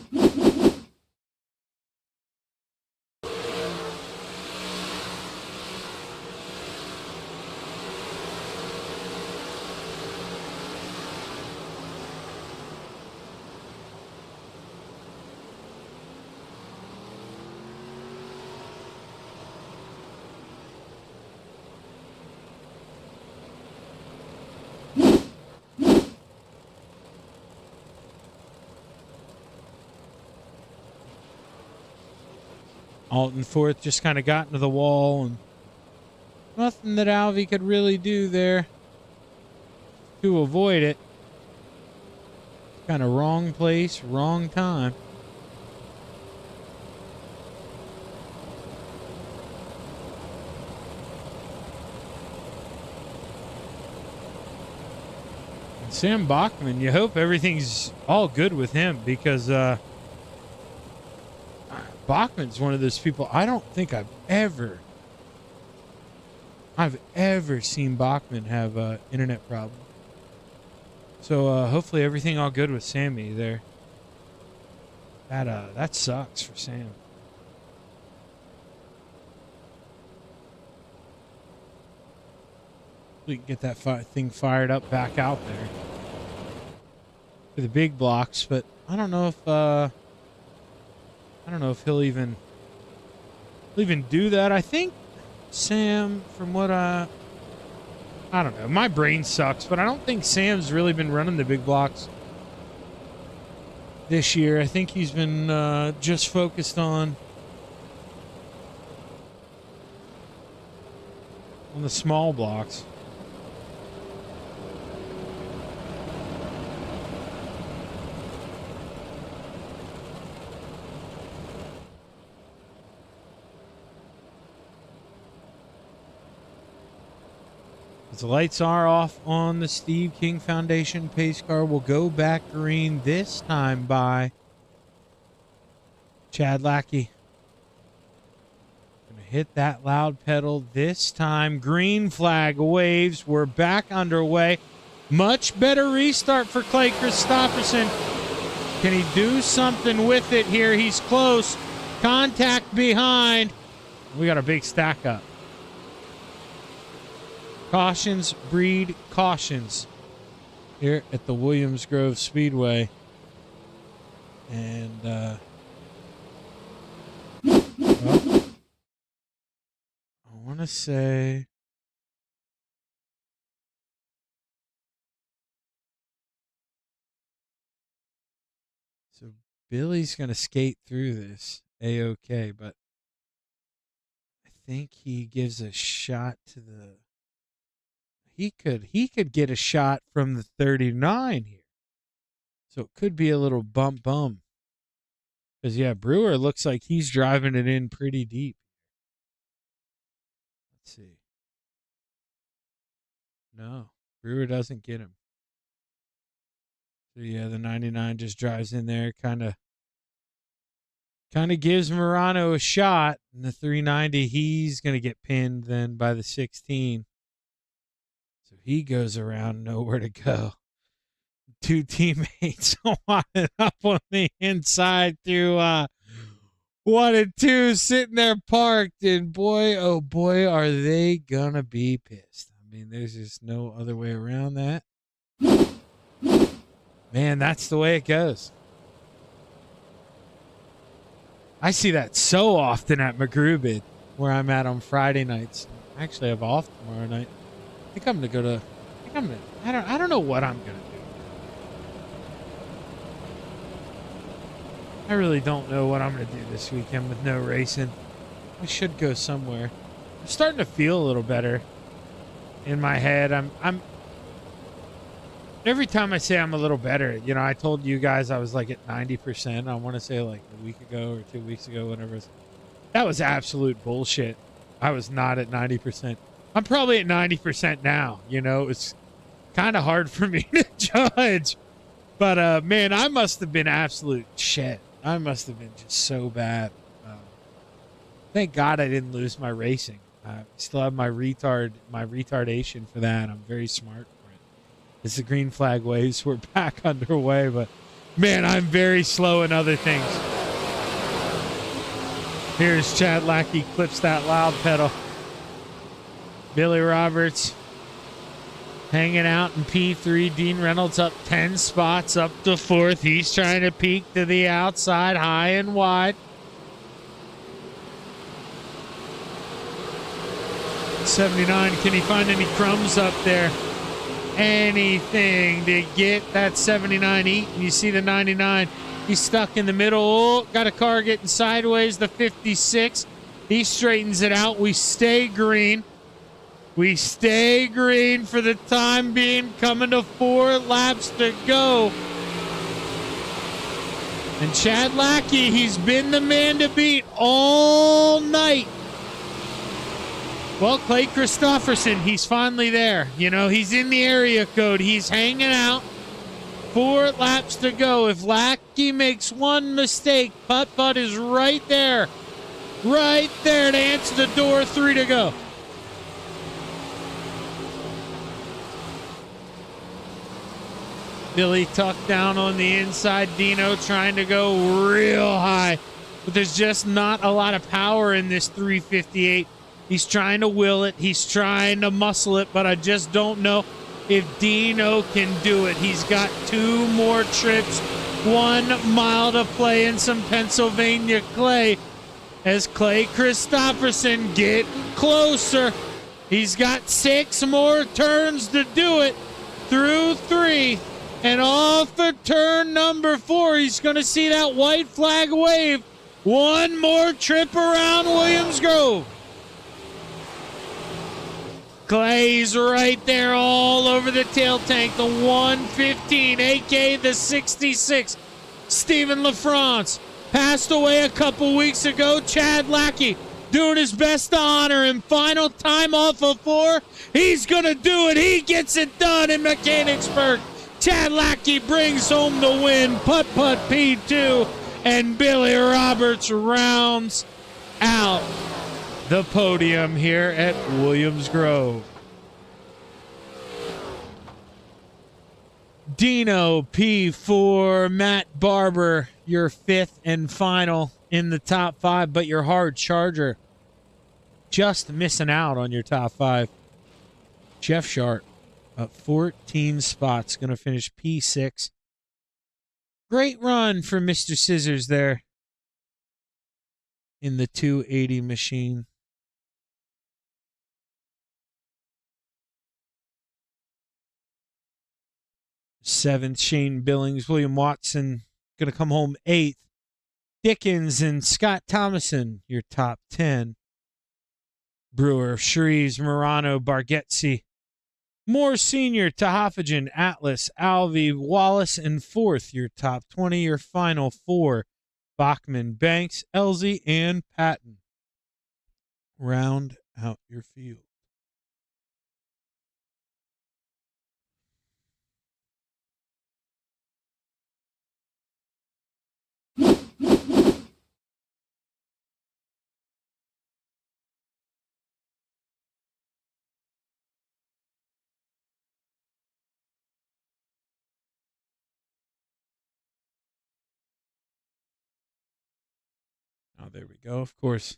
Alton fourth just kind of got into the wall, and nothing that Alvey could really do there to avoid it. Kind of wrong place, wrong time. And Sam Bachman, you hope everything's all good with him because Bachman's one of those people I don't think I've ever seen Bachman have an internet problem. So hopefully everything all good with Sammy there. That sucks for Sam. We can get that thing fired up back out there for the big blocks, but I don't know if he'll even do that. I think Sam, from what I don't know. My brain sucks, but I don't think Sam's really been running the big blocks this year. I think he's been just focused on the small blocks. As the lights are off on the Steve King Foundation pace car, will go back green, this time by Chad Lackey. Gonna hit that loud pedal this time. Green flag waves. We're back underway. Much better restart for Clay Christopherson. Can he do something with it here? He's close. Contact behind. We got a big stack up. Cautions breed cautions here at the Williams Grove Speedway. And, well, I want to say... So Billy's going to skate through this A-OK, but I think he gives a shot to the... He could get a shot from the 39 here. So it could be a little bump. Because, yeah, Brewer looks like he's driving it in pretty deep. Let's see. No, Brewer doesn't get him. So, yeah, the 99 just drives in there, kind of gives Morano a shot. And the 390, he's going to get pinned then by the 16. So he goes around, nowhere to go. Two teammates wanted up on the inside through 1 and 2, sitting there parked. And boy, oh boy, are they going to be pissed. I mean, there's just no other way around that. Man, that's the way it goes. I see that so often at McGrew where I'm at on Friday nights. I actually have off tomorrow night. I think I'm going to go to... I don't know what I'm going to do. I really don't know what I'm going to do this weekend with no racing. I should go somewhere. I'm starting to feel a little better in my head. I'm every time I say I'm a little better, you know, I told you guys I was like at 90%. I want to say like a week ago or 2 weeks ago, whatever. That was absolute bullshit. I was not at 90%. I'm probably at 90% now. You know, it's kind of hard for me to judge. But, man, I must have been absolute shit. I must have been just so bad. Thank God I didn't lose my racing. I still have my retardation for that. I'm very smart for it. It's the green flag waves. We're back underway, but, man, I'm very slow in other things. Here's Chad Lackey, clips that loud pedal. Billy Roberts hanging out in P3. Dean Reynolds up 10 spots up to 4th. He's trying to peek to the outside, high and wide. 79, can he find any crumbs up there? Anything to get that 79 eaten. You see the 99. He's stuck in the middle. Oh, got a car getting sideways. The 56. He straightens it out. We stay green. We stay green for the time being. Coming to 4 laps to go. And Chad Lackey, he's been the man to beat all night. Well, Clay Christopherson, he's finally there. You know, he's in the area code. He's hanging out. 4 laps to go. If Lackey makes one mistake, putt-putt is right there. Right there to answer the door. 3 to go. Billy tucked down on the inside. Dino trying to go real high. But there's just not a lot of power in this 358. He's trying to will it. He's trying to muscle it. But I just don't know if Dino can do it. He's got 2 more trips. 1 mile to play in some Pennsylvania clay. As Clay Christopherson get closer. He's got 6 more turns to do it. Through 3. And off of turn number 4, he's going to see that white flag wave. 1 more trip around Williams Grove. Clay's right there all over the tail tank. The 115, a.k.a. the 66. Stephen LaFrance passed away a couple weeks ago. Chad Lackey doing his best to honor him. Final time off of 4. He's going to do it. He gets it done in Mechanicsburg. Chad Lackey brings home the win. Putt-putt P2. And Billy Roberts rounds out the podium here at Williams Grove. Dino P4, Matt Barber, your fifth and final in the top five, but your hard charger just missing out on your top five. Jeff Sharp up 14 spots, going to finish P6. Great run for Mr. Scissors there in the 280 machine. Seventh, Shane Billings. William Watson going to come home eighth. Dickens and Scott Thomason, your top 10. Brewer, Shreves, Morano, Bargetzi, Moore Sr., Tahafajan, Atlas, Alvey, Wallace, and fourth, your top 20. Your final four, Bachman, Banks, Elzey, and Patton. Round out your field. Oh, there we go. Of course.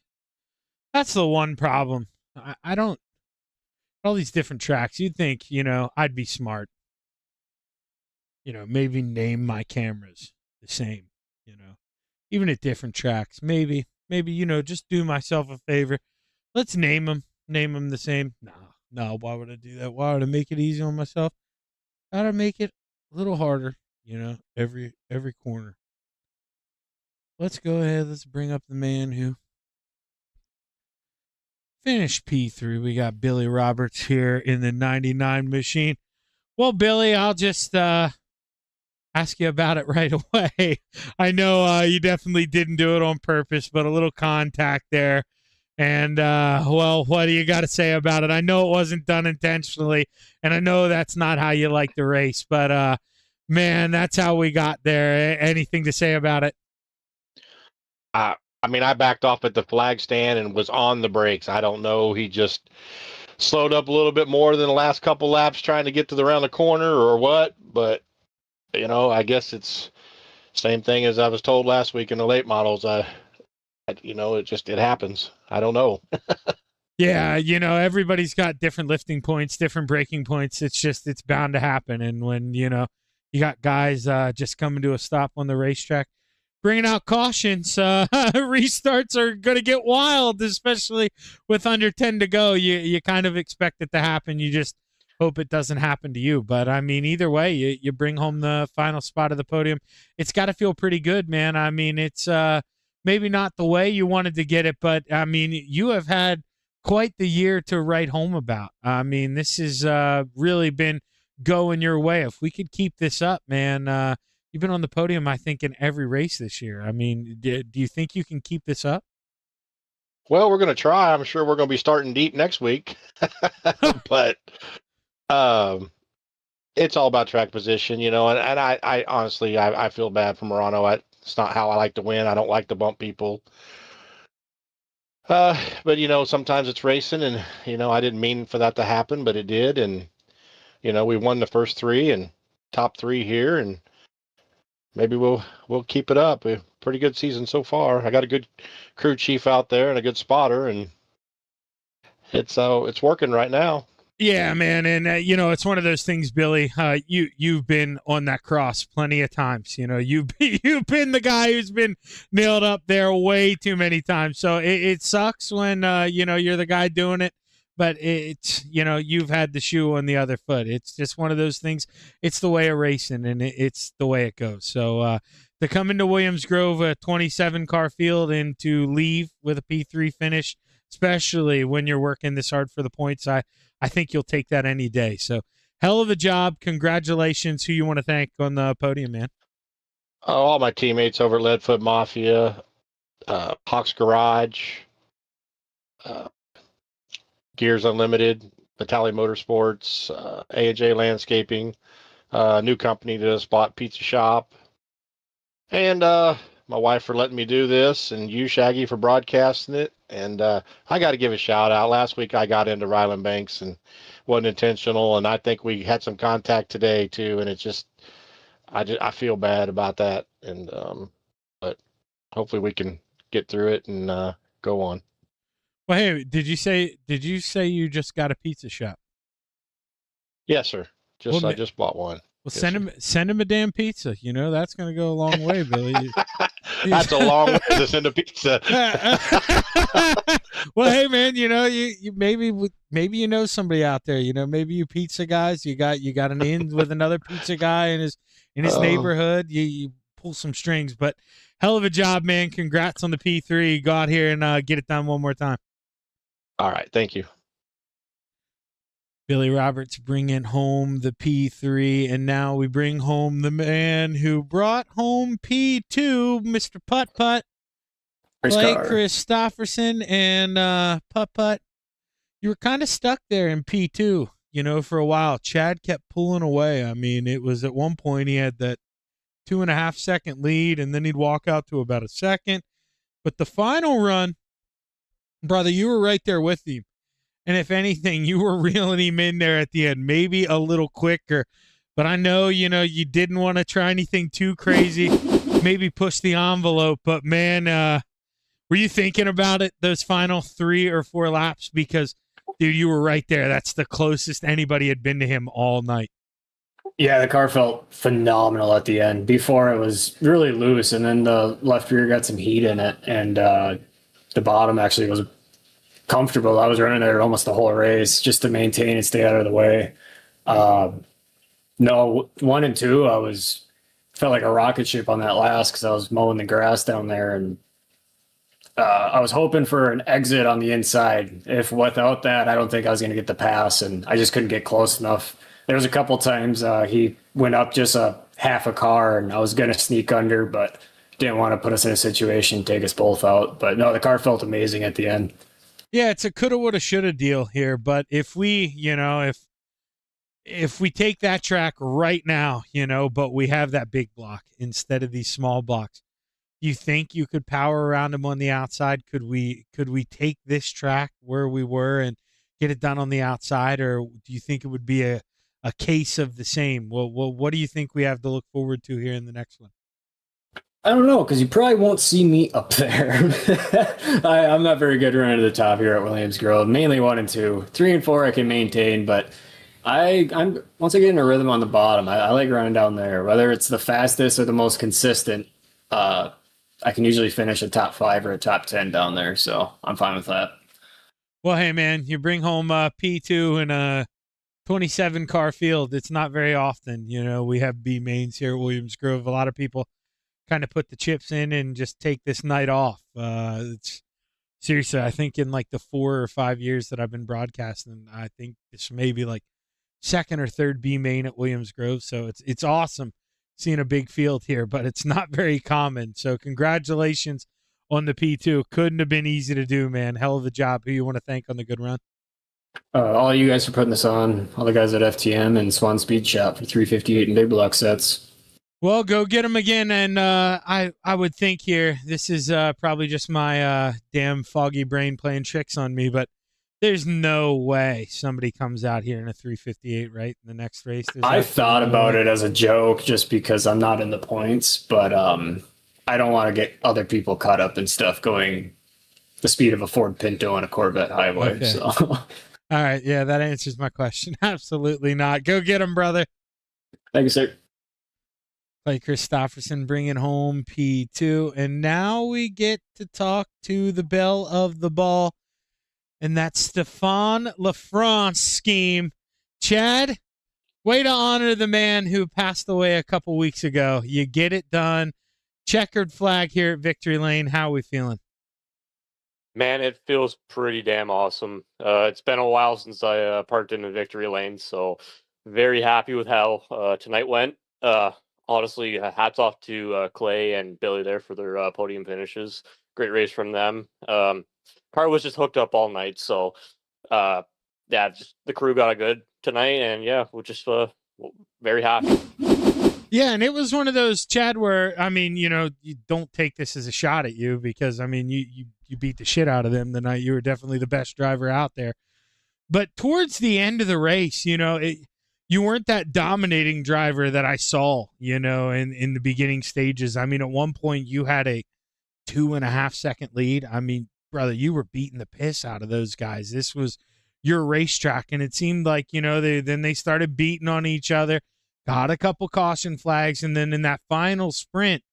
That's the one problem. I don't, all these different tracks, you'd think, I'd be smart. Maybe name my cameras the same, even at different tracks. Maybe, just do myself a favor. Let's name them the same. No, why would I do that? Why would I make it easy on myself? Gotta make it a little harder, every corner. Let's go ahead. Let's bring up the man who finished P3. We got Billy Roberts here in the 99 machine. Well, Billy, I'll just ask you about it right away. I know you definitely didn't do it on purpose, but a little contact there. And, well, what do you got to say about it? I know it wasn't done intentionally, and I know that's not how you like the race, but, man, that's how we got there. Anything to say about it? I backed off at the flag stand and was on the brakes. I don't know. He just slowed up a little bit more than the last couple laps trying to get to around the corner or what. But, I guess it's same thing as I was told last week in the late models. It happens. I don't know. Yeah, everybody's got different lifting points, different braking points. It's bound to happen. And when, you got guys just coming to a stop on the racetrack, bringing out cautions, restarts are going to get wild, especially with under 10 to go. You kind of expect it to happen. You just hope it doesn't happen to you. But, either way, you bring home the final spot of the podium. It's got to feel pretty good, man. It's maybe not the way you wanted to get it, but, you have had quite the year to write home about. This has really been going your way. If we could keep this up, man, you've been on the podium, I think, in every race this year. Do you think you can keep this up? Well, we're going to try. I'm sure we're going to be starting deep next week. But it's all about track position, and I honestly, I feel bad for Morano. It's not how I like to win. I don't like to bump people. But, sometimes it's racing, and, I didn't mean for that to happen, but it did. And, we won the first three and top three here, and maybe we'll keep it up. A pretty good season so far. I got a good crew chief out there and a good spotter, and it's working right now. Yeah, man, and it's one of those things, Billy. You've been on that cross plenty of times. You've been the guy who's been nailed up there way too many times. So it sucks when you're the guy doing it. But it's, you've had the shoe on the other foot. It's just one of those things. It's the way of racing, and it's the way it goes. So to come into Williams Grove, a 27-car field, and to leave with a P3 finish, especially when you're working this hard for the points, I think you'll take that any day. So hell of a job. Congratulations. Who you want to thank on the podium, man? All my teammates over at Leadfoot Mafia, Hawks Garage, Gears Unlimited, Battalion Motorsports, A&J Landscaping, new company to Spot Pizza Shop, and my wife for letting me do this, and you, Shaggy, for broadcasting it. And I got to give a shout out. Last week I got into Ryland Banks and wasn't intentional, and I think we had some contact today too. And it's just I feel bad about that, and but hopefully we can get through it and go on. Well, hey, did you say you just got a pizza shop? Yes, sir. Well, I just bought one. Well, Yes, send him a damn pizza. You know, that's going to go a long way, Billy. That's a long way to send a pizza. Well, hey man, you know, you maybe you know somebody out there. You know, maybe you pizza guys, you got an in with another pizza guy in his neighborhood. You pull some strings, but hell of a job, man. Congrats on the P3. Go out here and get it done one more time. All right, thank you. Billy Roberts bringing home the P3, and now we bring home the man who brought home P2, Mr. Putt Putt. Clay Christopherson and Putt Putt. You were kind of stuck there in P2, you know, for a while. Chad kept pulling away. I mean, it was at one point he had that 2.5 second lead, and then he'd walk out to about a second. But the final run, brother, you were right there with him. And if anything, you were reeling him in there at the end, maybe a little quicker. But I know, you know, you didn't want to try anything too crazy, maybe push the envelope. But, man, were you thinking about it those final 3 or 4 laps? Because, dude, you were right there. That's the closest anybody had been to him all night. Yeah, the car felt phenomenal at the end. Before it was really loose, and then the left rear got some heat in it, and the bottom actually was comfortable. I was running there almost the whole race just to maintain and stay out of the way. No, 1 and 2, felt like a rocket ship on that last because I was mowing the grass down there, and I was hoping for an exit on the inside. If without that, I don't think I was going to get the pass, and I just couldn't get close enough. There was a couple times he went up just a half a car, and I was going to sneak under, but didn't want to put us in a situation, take us both out. But no, the car felt amazing at the end. Yeah, it's a coulda, woulda, shoulda deal here. But if we, you know, if we take that track right now, you know, but we have that big block instead of these small blocks, you think you could power around them on the outside? Could we take this track where we were and get it done on the outside, or do you think it would be a case of the same? Well, what do you think we have to look forward to here in the next one? I don't know, because you probably won't see me up there. I'm not very good running to the top here at Williams Grove. Mainly 1 and 2. 3 and 4 I can maintain, but I'm once I get in a rhythm on the bottom, I like running down there. Whether it's the fastest or the most consistent, I can usually finish a top 5 or a top 10 down there, so I'm fine with that. Well, hey man, you bring home P2 in a 27 car field. It's not very often, you know. We have B mains here at Williams Grove. A lot of people kind of put the chips in and just take this night off. It's seriously, I think in like the 4 or 5 years that I've been broadcasting, I think this may be like 2nd or 3rd B main at Williams Grove. So it's awesome seeing a big field here, but it's not very common. So congratulations on the P2. Couldn't have been easy to do, man. Hell of a job. Who you want to thank on the good run? All you guys for putting this on. All the guys at FTM and Swan Speed Shop for 358 and big block sets. Well, go get them again, and I would think here, this is probably just my damn foggy brain playing tricks on me, but there's no way somebody comes out here in a 358, right, in the next race. I thought about it as a joke just because I'm not in the points, but I don't want to get other people caught up in stuff going the speed of a Ford Pinto on a Corvette highway. Okay. So. All right, yeah, that answers my question. Absolutely not. Go get them, brother. Thank you, sir. Clay Christopherson bringing home P2. And now we get to talk to the belle of the ball, and that's Stefan LaFrance scheme. Chad, way to honor the man who passed away a couple weeks ago. You get it done. Checkered flag here at Victory Lane. How are we feeling? Man, it feels pretty damn awesome. It's been a while since I parked in the Victory Lane, so very happy with how tonight went. Honestly, hats off to Clay and Billy there for their podium finishes. Great race from them. Car was just hooked up all night, so yeah, just the crew got a good tonight, and yeah, we're just very happy. Yeah, and it was one of those, Chad, where I mean, you don't take this as a shot at you because I mean, you beat the shit out of them the night. You were definitely the best driver out there. But towards the end of the race, you weren't that dominating driver that I saw, in the beginning stages. I mean, at one point you had a 2.5 second lead. I mean, brother, you were beating the piss out of those guys. This was your racetrack, and it seemed like they started beating on each other, got a couple caution flags, and then in that final sprint,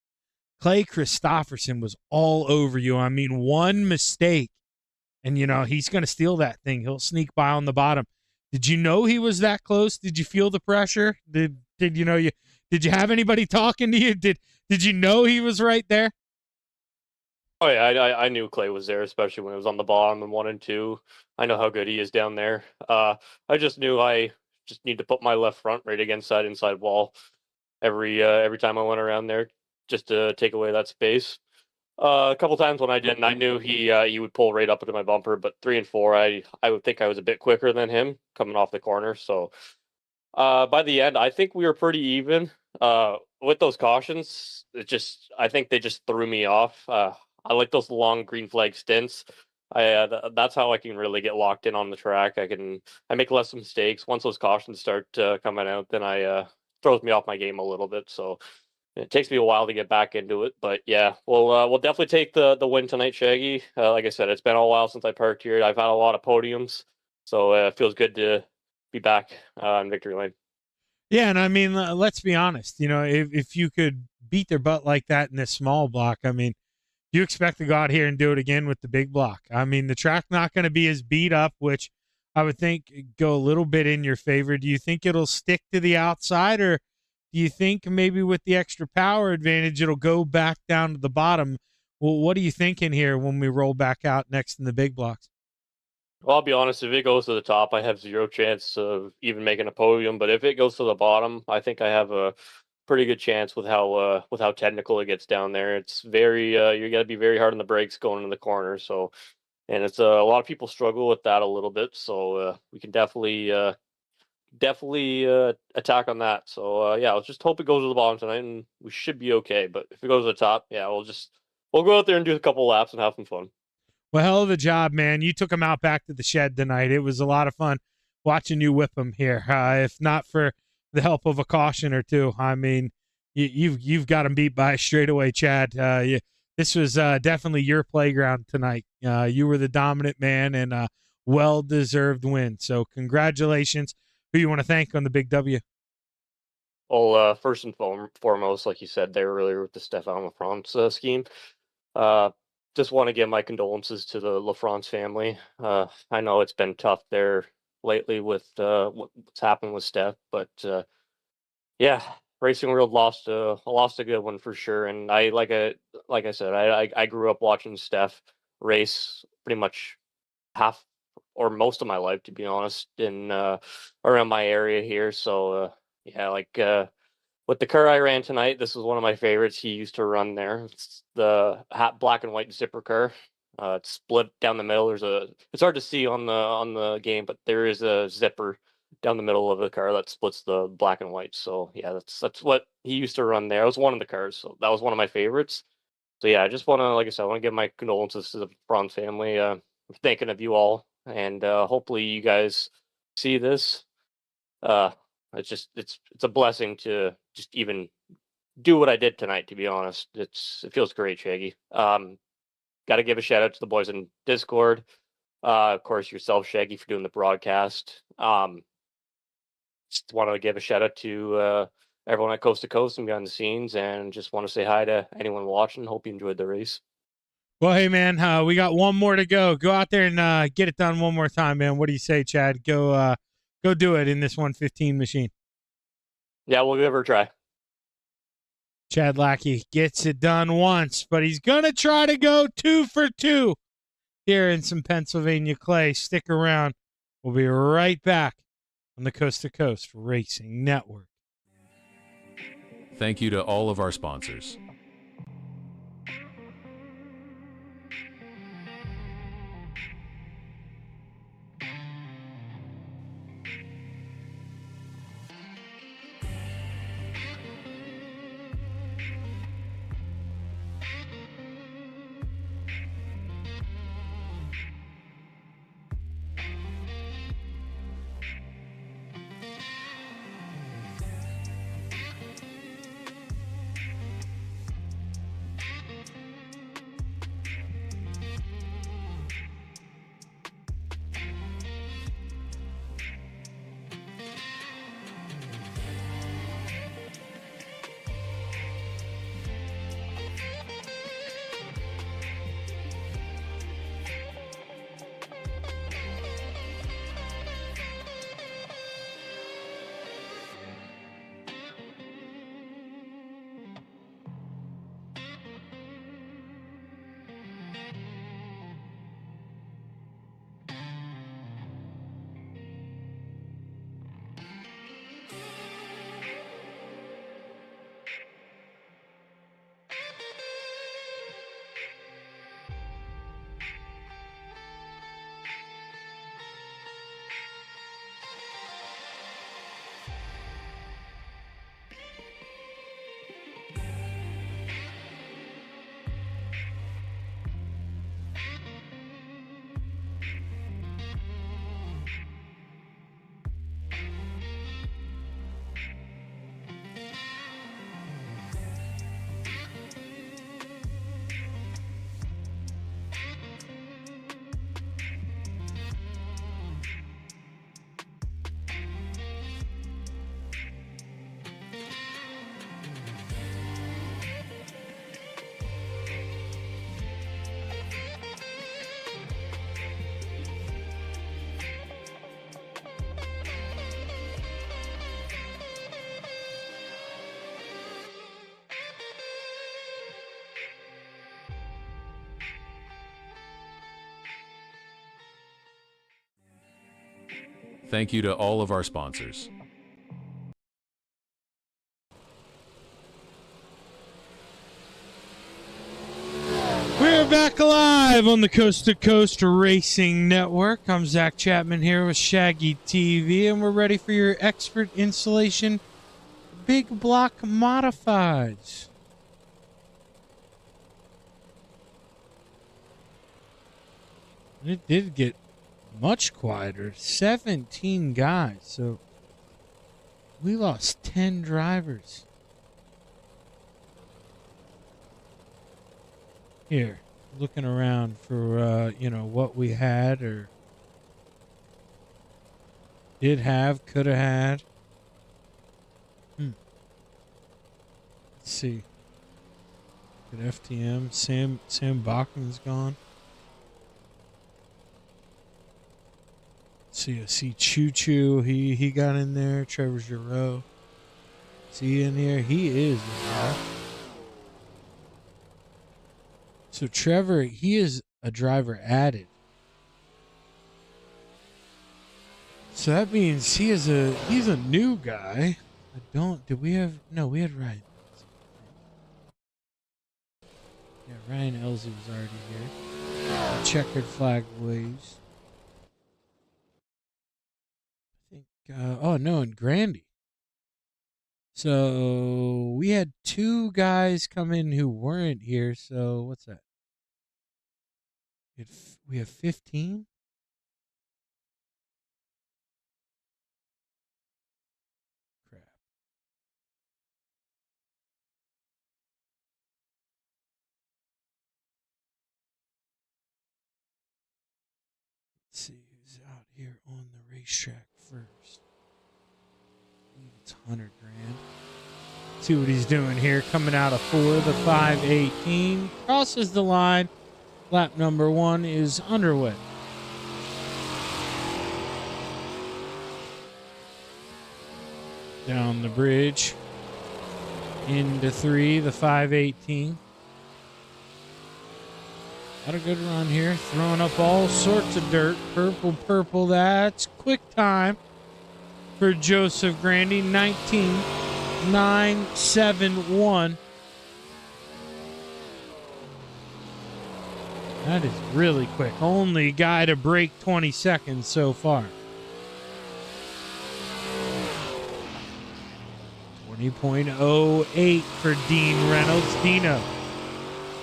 Clay Christopherson was all over you. I mean, one mistake, and he's going to steal that thing. He'll sneak by on the bottom. Did you know he was that close? Did you feel the pressure? Did you have anybody talking to you? Did you know he was right there? Oh yeah, I knew Clay was there, especially when it was on the bottom in 1 and 2. I know how good he is down there. I just knew I just need to put my left front right against that inside wall every time I went around there, just to take away that space. A couple times when I didn't, I knew he would pull right up into my bumper. But 3 and 4, I would think I was a bit quicker than him coming off the corner. So by the end, I think we were pretty even. With those cautions, I think they just threw me off. I like those long green flag stints. That's how I can really get locked in on the track. I make less mistakes. Once those cautions start coming out, then I throws me off my game a little bit. So it takes me a while to get back into it, but yeah, we'll definitely take the win tonight, Shaggy. Like I said, it's been a while since I parked here. I've had a lot of podiums, so it feels good to be back in victory lane. Yeah, and I mean, let's be honest. If you could beat their butt like that in this small block, I mean, you expect to go out here and do it again with the big block. I mean, the track not going to be as beat up, which I would think go a little bit in your favor. Do you think it'll stick to the outside, or do you think maybe with the extra power advantage it'll go back down to the bottom? Well, what are you thinking here when we roll back out next in the big blocks? Well, I'll be honest, if it goes to the top, I have zero chance of even making a podium. But if it goes to the bottom, I think I have a pretty good chance with how technical it gets down there. It's very you got to be very hard on the brakes going in the corner. So, and it's a lot of people struggle with that a little bit. So we can definitely attack on that. So yeah, let's just hope it goes to the bottom tonight, and we should be okay. But if it goes to the top, yeah, we'll go out there and do a couple laps and have some fun. Well, hell of a job, man. You took him out back to the shed tonight. It was a lot of fun watching you whip him here. If not for the help of a caution or two, I mean, you've got him beat by a straightaway, Chad. This was definitely your playground tonight. You were the dominant man, and well-deserved win. So congratulations. Who you want to thank on the big W? Well, first and foremost, like you said there earlier with the Stefan LaFrance scheme, just want to give my condolences to the LaFrance family. I know it's been tough there lately with what's happened with Steph, but yeah, Racing World lost a good one for sure. And like I said, I grew up watching Steph race pretty much half or most of my life, to be honest, in around my area here. So yeah, with the car I ran tonight, this was one of my favorites. He used to run there. It's the black and white zipper car. It's split down the middle. It's hard to see on the game, but there is a zipper down the middle of the car that splits the black and white. So yeah, that's what he used to run there. It was one of the cars, so that was one of my favorites. So yeah, I just want to, like I said, I want to give my condolences to the Franz family. I'm thinking of you all, and hopefully you guys see this. It's a blessing to just even do what I did tonight. To be honest, it feels great, Shaggy. Got to give a shout out to the boys in Discord. Of course, yourself, Shaggy, for doing the broadcast. Just want to give a shout out to everyone at Coast to Coast and behind the scenes, and just want to say hi to anyone watching. Hope you enjoyed the race. Well, hey, man, we got one more to go. Go out there and get it done one more time, man. What do you say, Chad? Go do it in this 115 machine. Yeah, we'll give her a try. Chad Lackey gets it done once, but he's going to try to go 2 for 2 here in some Pennsylvania clay. Stick around. We'll be right back on the Coast to Coast Racing Network. Thank you to all of our sponsors. Thank you to all of our sponsors. We're back live on the Coast to Coast Racing Network. I'm Zach Chapman here with Shaggy TV, and we're ready for your expert installation big block modifieds. It did get much quieter. 17 guys, so we lost 10 drivers. Here, looking around for, what we had or did have, could have had. Let's see. Good FTM. Sam Bachman's gone. Let's see, I see Choo Choo. He got in there. Trevor Giroux. Is he in here? He is in there. So Trevor, he is a driver added. So that means he's a new guy. We had Ryan. Yeah, Ryan Elsie was already here. Checkered flag waves. I think, and Grandy. So we had 2 guys come in who weren't here. So what's that? We have 15. Crap. Let's see who's out here on the racetrack first. I believe it's 100 grand. See what he's doing here. Coming out of 4, the 518. Crosses the line. Lap number 1 is underway. Down the bridge. Into 3, the 518. Got a good run here. Throwing up all sorts of dirt. Purple. That's quick time for Joseph Grandy. 19.971. That is really quick. Only guy to break 20 seconds so far. 20.08 for Dean Reynolds. Dino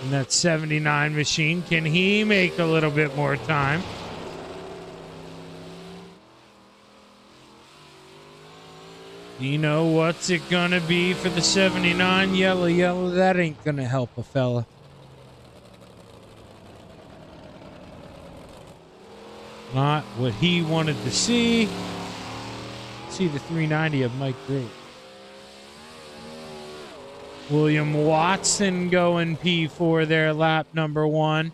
in that 79 machine. Can he make a little bit more time? Dino, what's it gonna be for the 79? Yellow. That ain't gonna help a fella. Not what he wanted to see. See the 390 of Mike Brewer. William Watson going P4 there, lap number 1.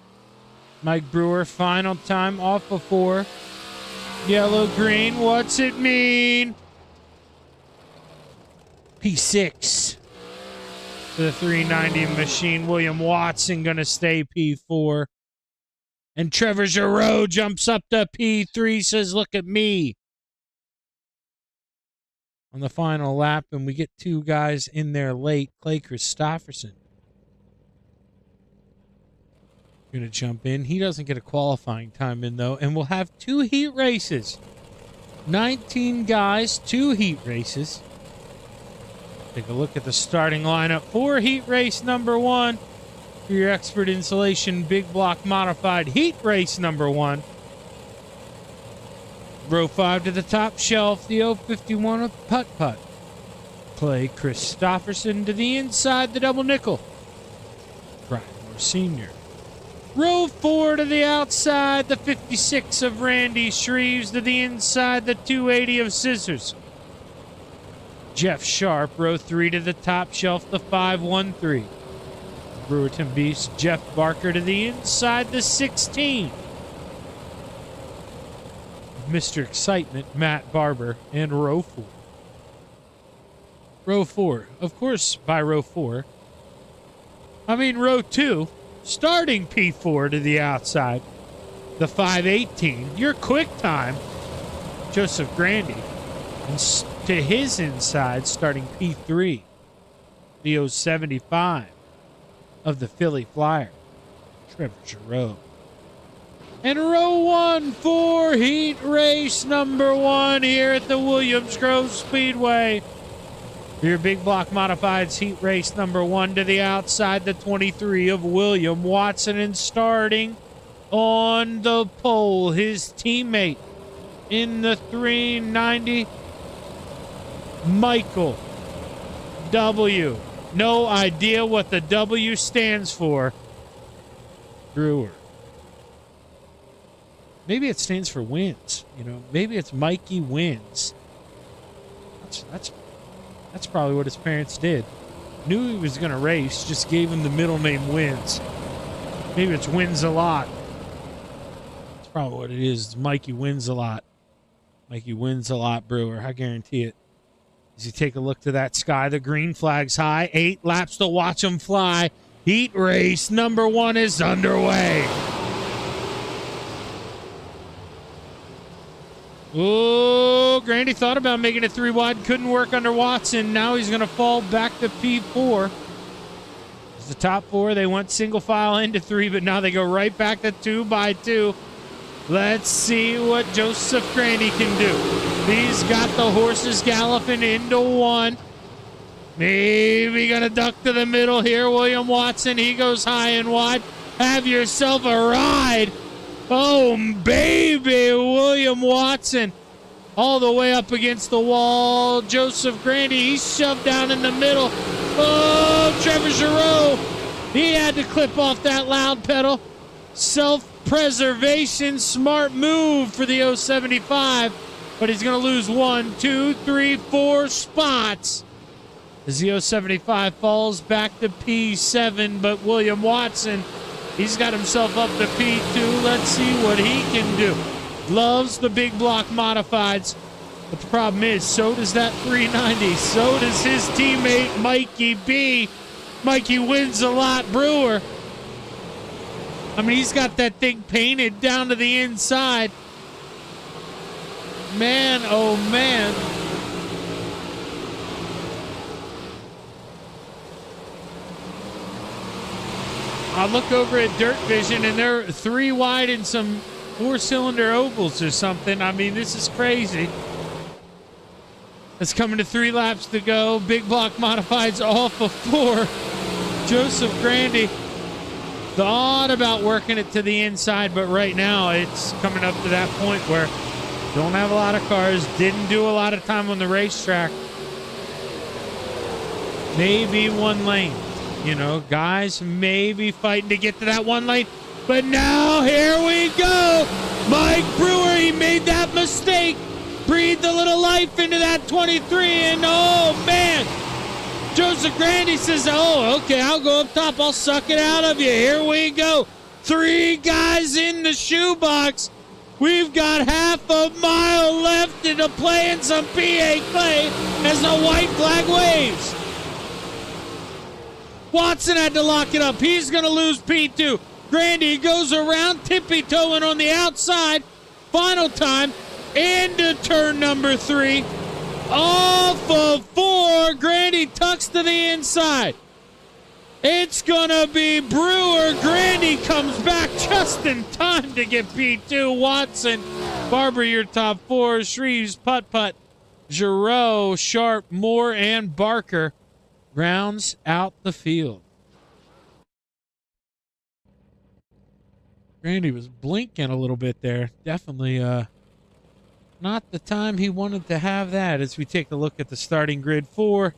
Mike Brewer, final time off of 4. Yellow-green, what's it mean? P6 for the 390 machine. William Watson going to stay P4. And Trevor Giroux jumps up to P3, says, look at me. On the final lap, and we get 2 guys in there late. Clay Christopherson going to jump in. He doesn't get a qualifying time in, though. And we'll have 2 heat races. 19 guys, 2 heat races. Take a look at the starting lineup for heat race number 1. For your expert insulation big block modified heat race number 1. Row 5 to the top shelf, the 051 of putt. Clay Christopherson to the inside, the double nickel. Brian Moore Sr. Row 4 to the outside, the 56 of Randy Shreves to the inside, the 280 of Scissors. Jeff Sharp, row 3 to the top shelf, the 513. Brewerton Beast, Jeff Barker to the inside, the 16. Mr. Excitement, Matt Barber, and row 4. Row 4. Of course, by row 4. I mean row 2. Starting P4 to the outside. The 518. Your quick time. Joseph Grandy. And to his inside, starting P3, the 075 of the Philly Flyer, Trevor Giroux. And row 1 for heat race number 1 here at the Williams Grove Speedway. Your big block modifieds heat race number 1 to the outside, the 23 of William Watson, and starting on the pole, his teammate in the 390, Michael W. No idea what the W stands for. Brewer. Maybe it stands for wins. You know, maybe it's Mikey Wins. That's probably what his parents did. Knew he was going to race, just gave him the middle name Wins. Maybe it's Wins a Lot. That's probably what it is. It's Mikey Wins a Lot. Mikey Wins a Lot, Brewer. I guarantee it. As you take a look to that sky, the green flag's high. 8 laps to watch him fly. Heat race number 1 is underway. Oh, Grandy thought about making it 3 wide. Couldn't work under Watson. Now he's going to fall back to P4. It's the top 4. They went single file into 3, but now they go right back to 2 by 2. Let's see what Joseph Grandy can do. He's got the horses galloping into 1. Maybe going to duck to the middle here. William Watson, he goes high and wide. Have yourself a ride. Oh, baby, William Watson all the way up against the wall. Joseph Grandy, he's shoved down in the middle. Oh, Trevor Giroux, he had to clip off that loud pedal. Self-preservation, smart move for the 075, but he's going to lose 1, 2, 3, 4 spots. As the 075 falls back to P7, but William Watson, he's got himself up to P2. Let's see what he can do. Loves the big block modifieds. But the problem is, so does that 390. So does his teammate, Mikey B. Mikey Wins a Lot, Brewer. I mean, he's got that thing painted down to the inside. Man, oh man. I look over at Dirt Vision, and they're 3 wide in some 4-cylinder ovals or something. I mean, this is crazy. It's coming to 3 laps to go. Big block modifieds off of 4. Joseph Grandy thought about working it to the inside, but right now it's coming up to that point where don't have a lot of cars, didn't do a lot of time on the racetrack. Maybe 1 lane. You know, guys may be fighting to get to that 1 lane. But now, here we go. Mike Brewer, he made that mistake. Breathed a little life into that 23. And, oh, man. Joseph Grandy says, oh, okay, I'll go up top. I'll suck it out of you. Here we go. 3 guys in the shoebox. We've got half a mile left to play in some PA clay as the white flag waves. Watson had to lock it up. He's going to lose P2. Grandy goes around, tippy-toeing on the outside. Final time into turn number 3. Off of 4. Grandy tucks to the inside. It's going to be Brewer. Grandy comes back just in time to get P2. Watson, Barber, your top 4. Shreves, Putt-Putt, Giroux, Sharp, Moore, and Barker rounds out the field. Grandy was blinking a little bit there. Definitely not the time he wanted to have that as we take a look at the starting grid for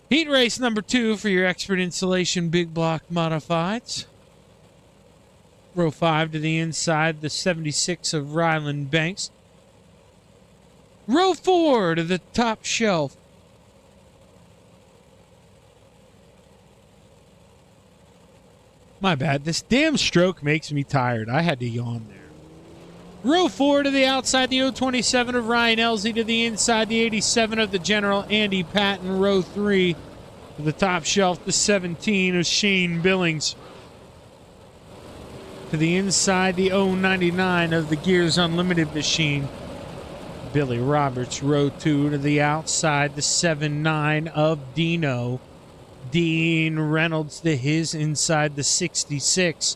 heat race number 2 for your Expert Insulation Big Block Modifieds. Row 5 to the inside, the 76 of Ryland Banks. Row 4 to the top shelf, my bad. This damn stroke makes me tired. I had to yawn there. Row 4 to the outside, the 027 of Ryan Elsie to the inside, the 87 of the General Andy Patton. Row 3 to the top shelf, the 17 of Shane Billings. To the inside, the 099 of the Gears Unlimited machine. Billy Roberts, row 2 to the outside, the 7-9 of Dino. Dean Reynolds to his inside, the 66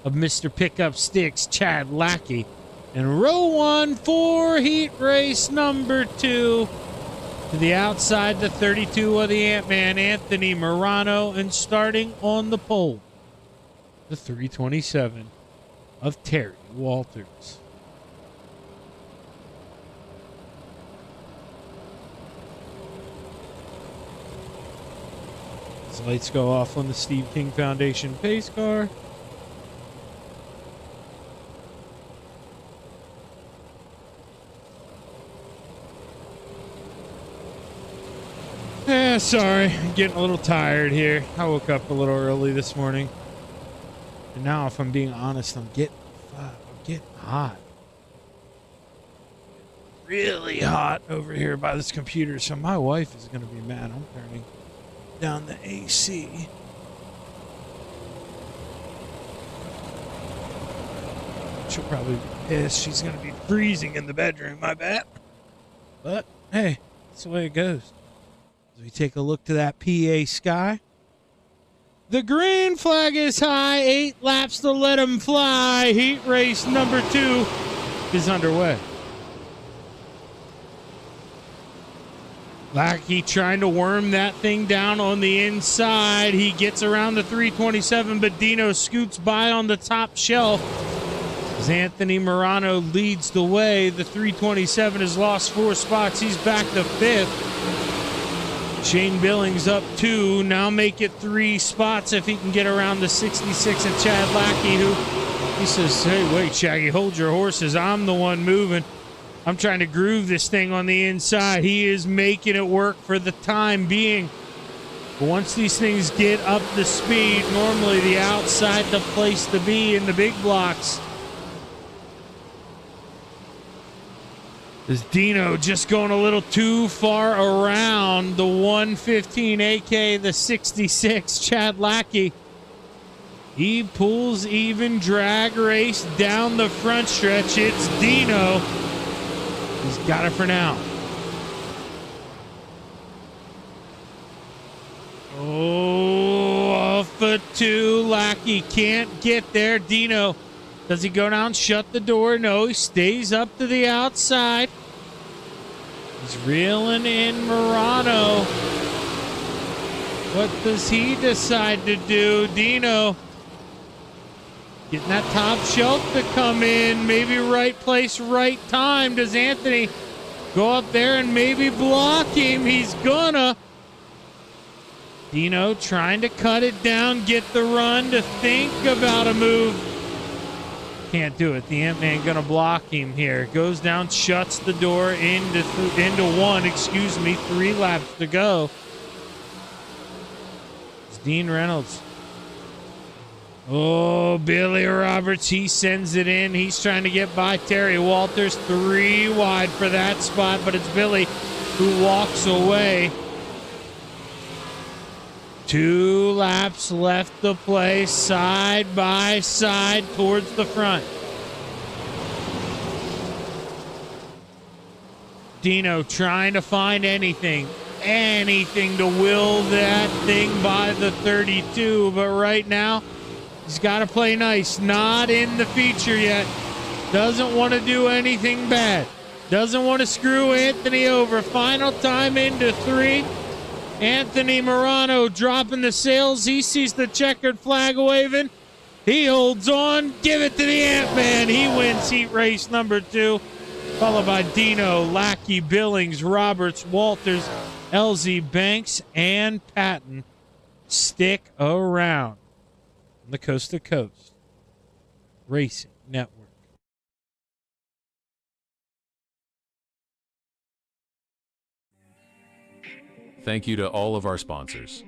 of Mr. Pickup Sticks, Chad Lackey. And row 1 for heat race number 2. To the outside, the 32 of the Ant-Man, Anthony Morano. And starting on the pole, the 327 of Terry Walters. As lights go off on the Steve King Foundation pace car. Sorry, getting a little tired here. I woke up a little early this morning. And now, if I'm being honest, I'm getting hot. Really hot over here by this computer. So my wife is going to be mad. I'm turning down the AC. She'll probably be pissed. She's going to be freezing in the bedroom, I bet. But, hey, that's the way it goes. As we take a look to that PA sky. The green flag is high. 8 laps to let him fly. Heat race number 2 is underway. Lackey trying to worm that thing down on the inside. He gets around the 327, but Dino scoots by on the top shelf. As Anthony Morano leads the way, the 327 has lost 4 spots. He's back to 5th. Shane Billings up 2. Now make it 3 spots if he can get around the 66 of Chad Lackey, who he says, hey, wait, Shaggy, hold your horses. I'm the one moving. I'm trying to groove this thing on the inside. He is making it work for the time being. But once these things get up to speed, normally the outside the place to be in the big blocks. Is Dino just going a little too far around the 115 AK, the 66, Chad Lackey. He pulls even drag race down the front stretch. It's Dino. He's got it for now. Oh, off a 2. Lackey can't get there. Dino, does he go down, shut the door? No, he stays up to the outside. He's reeling in Morano. What does he decide to do? Dino getting that top shelf to come in. Maybe right place, right time. Does Anthony go up there and maybe block him? He's gonna. Dino trying to cut it down, get the run to think about a move. Can't do it. The Ant-Man gonna block him here. Goes down, shuts the door into 1. 3 laps to go. It's Dean Reynolds. Oh, Billy Roberts, he sends it in. He's trying to get by Terry Walters. 3 wide for that spot, but it's Billy who walks away. 2 laps left to play, side by side towards the front. Dino trying to find anything to will that thing by the 32, but right now he's got to play nice. Not in the feature yet. Doesn't want to do anything bad. Doesn't want to screw Anthony over. Final time into 3. Anthony Morano dropping the sails. He sees the checkered flag waving. He holds on. Give it to the Ant-Man. He wins heat race number 2. Followed by Dino, Lackey, Billings, Roberts, Walters, LZ, Banks, and Patton. Stick around on the Coast to Coast Racing Network. Thank you to all of our sponsors.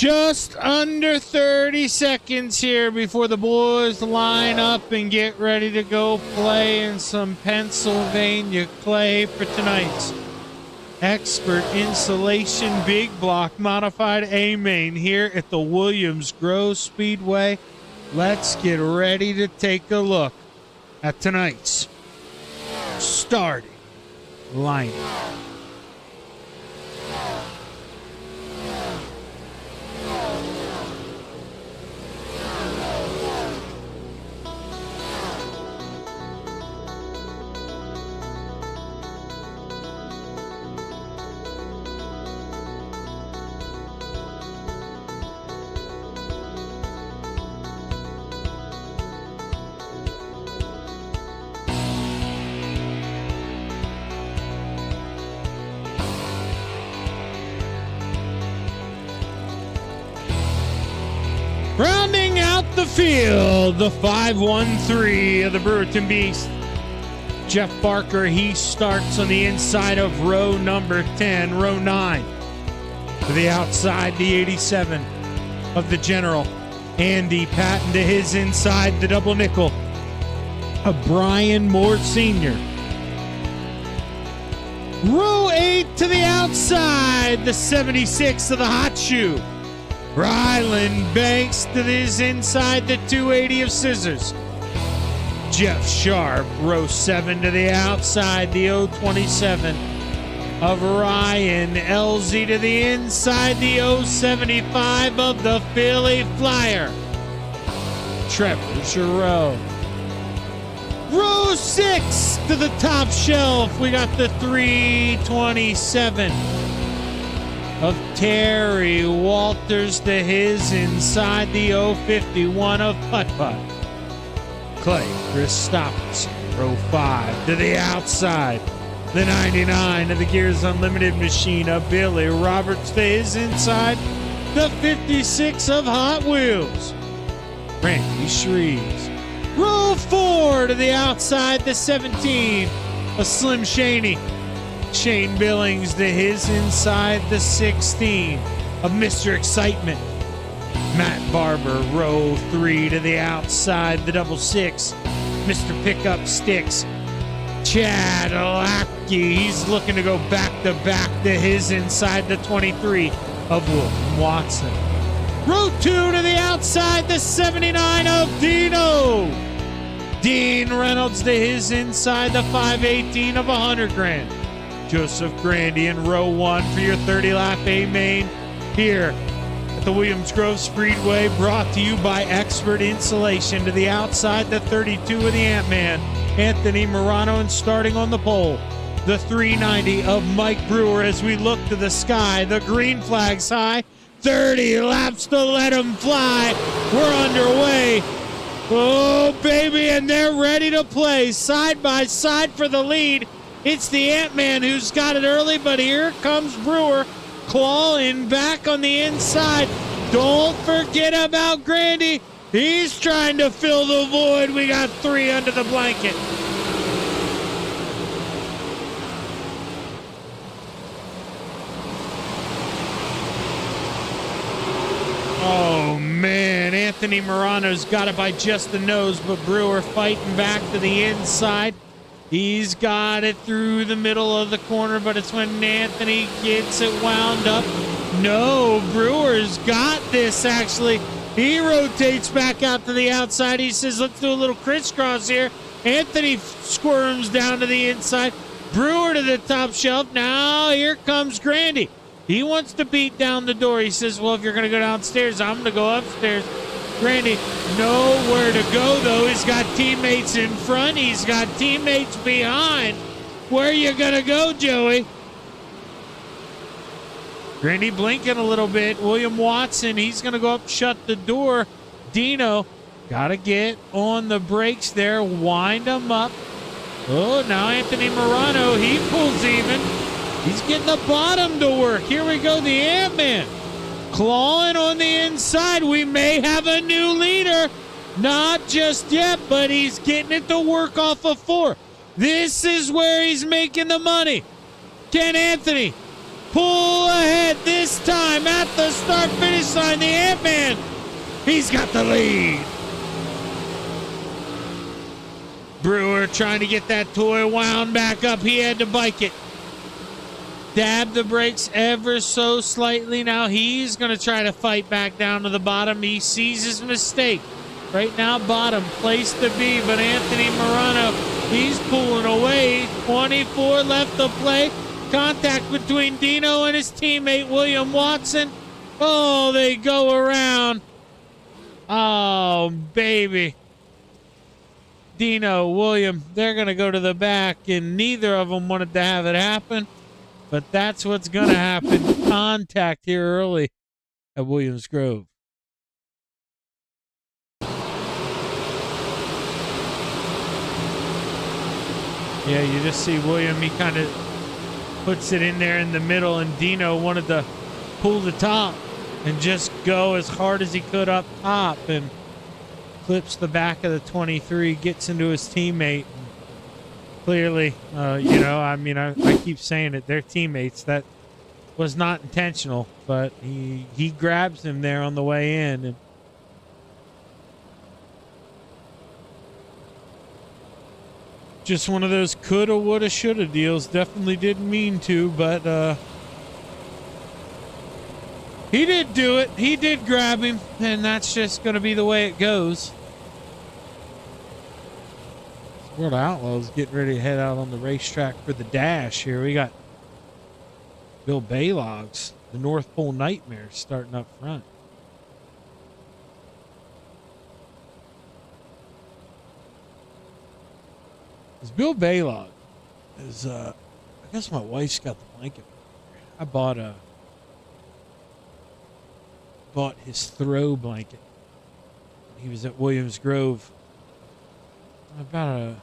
Just under 30 seconds here before the boys line up and get ready to go play in some Pennsylvania clay for tonight's Expert Insulation Big Block Modified A-Main here at the Williams Grove Speedway. Let's get ready to take a look at tonight's starting lineup. Rounding out the field, the 5-1-3 of the Brewerton Beast. Jeff Barker, he starts on the inside of row number 10, row 9. To the outside, the 87 of the General. Andy Patton to his inside, the double nickel of Brian Moore Sr. Row 8 to the outside, the 76 of the Hot Shoe. Ryland Banks to his inside, the 280 of Scissors. Jeff Sharp, row 7 to the outside, the 027 of Ryan. LZ to the inside, the 075 of the Philly Flyer. Trevor Giroux. Row 6 to the top shelf, we got the 327 of Terry Walters to his inside, the 051 of Putt Putt. Clay Christopherson, row 5 to the outside, the 99 of the Gears Unlimited machine of Billy Roberts to his inside, the 56 of Hot Wheels. Randy Shreves. Row 4 to the outside, the 17 of Slim Shaney. Shane Billings to his inside, the 16 of Mr. Excitement. Matt Barber, row 3 to the outside, the 66, Mr. Pickup Sticks. Chad Lackey, he's looking to go back-to-back to his inside, the 23 of William Watson. Row 2 to the outside, the 79 of Dino. Dean Reynolds to his inside, the 518 of 100 grand. Joseph Grandy in row 1 for your 30-lap A-Main here at the Williams Grove Speedway, brought to you by Expert Insulation. To the outside, the 32 of the Ant-Man, Anthony Morano, and starting on the pole, the 390 of Mike Brewer. As we look to the sky, the green flag's high, 30 laps to let him fly. We're underway. Oh, baby, and they're ready to play side by side for the lead. It's the Ant-Man who's got it early, but here comes Brewer clawing back on the inside. Don't forget about Grandy. He's trying to fill the void. We got 3 under the blanket. Oh, man. Anthony Morano's got it by just the nose, but Brewer fighting back to the inside. He's got it through the middle of the corner, but it's when Anthony gets it wound up. No, Brewer's got this, actually. He rotates back out to the outside. He says, let's do a little crisscross here. Anthony squirms down to the inside. Brewer to the top shelf. Now here comes Grandy. He wants to beat down the door. He says, well, if you're going to go downstairs, I'm going to go upstairs. Grandy, nowhere to go, though. He's got teammates in front. He's got teammates behind. Where you going to go, Joey? Grandy blinking a little bit. William Watson, he's going to go up, shut the door. Dino, got to get on the brakes there. Wind him up. Oh, now Anthony Morano, he pulls even. He's getting the bottom to work. Here we go, the Ant-Man. Clawing on the inside. We may have a new leader. Not just yet, but he's getting it to work off of 4. This is where he's making the money. Can Anthony pull ahead this time at the start-finish line. The Ant-Man, he's got the lead. Brewer trying to get that toy wound back up. He had to bike it. Dab the brakes ever so slightly. Now he's going to try to fight back down to the bottom. He sees his mistake. Right now, bottom, place to be, but Anthony Morano, he's pulling away. 24 left to play. Contact between Dino and his teammate, William Watson. Oh, they go around. Oh, baby. Dino, William, they're going to go to the back, and neither of them wanted to have it happen. But that's what's going to happen. Contact here early at Williams Grove. Yeah, you just see William, he kind of puts it in there in the middle, and Dino wanted to pull the top and just go as hard as he could up top and clips the back of the 23, gets into his teammate. Clearly, you know, I mean, I keep saying it, they're teammates. That was not intentional, but he grabs him there on the way in. And just one of those coulda, woulda, shoulda deals. Definitely didn't mean to, but he did do it. He did grab him, and that's just going to be the way it goes. World Outlaws getting ready to head out on the racetrack for the dash here. We got Bill Baylog's, the North Pole Nightmare, starting up front. This Bill Baylog is, I guess my wife's got the blanket. I bought his throw blanket. He was at Williams Grove about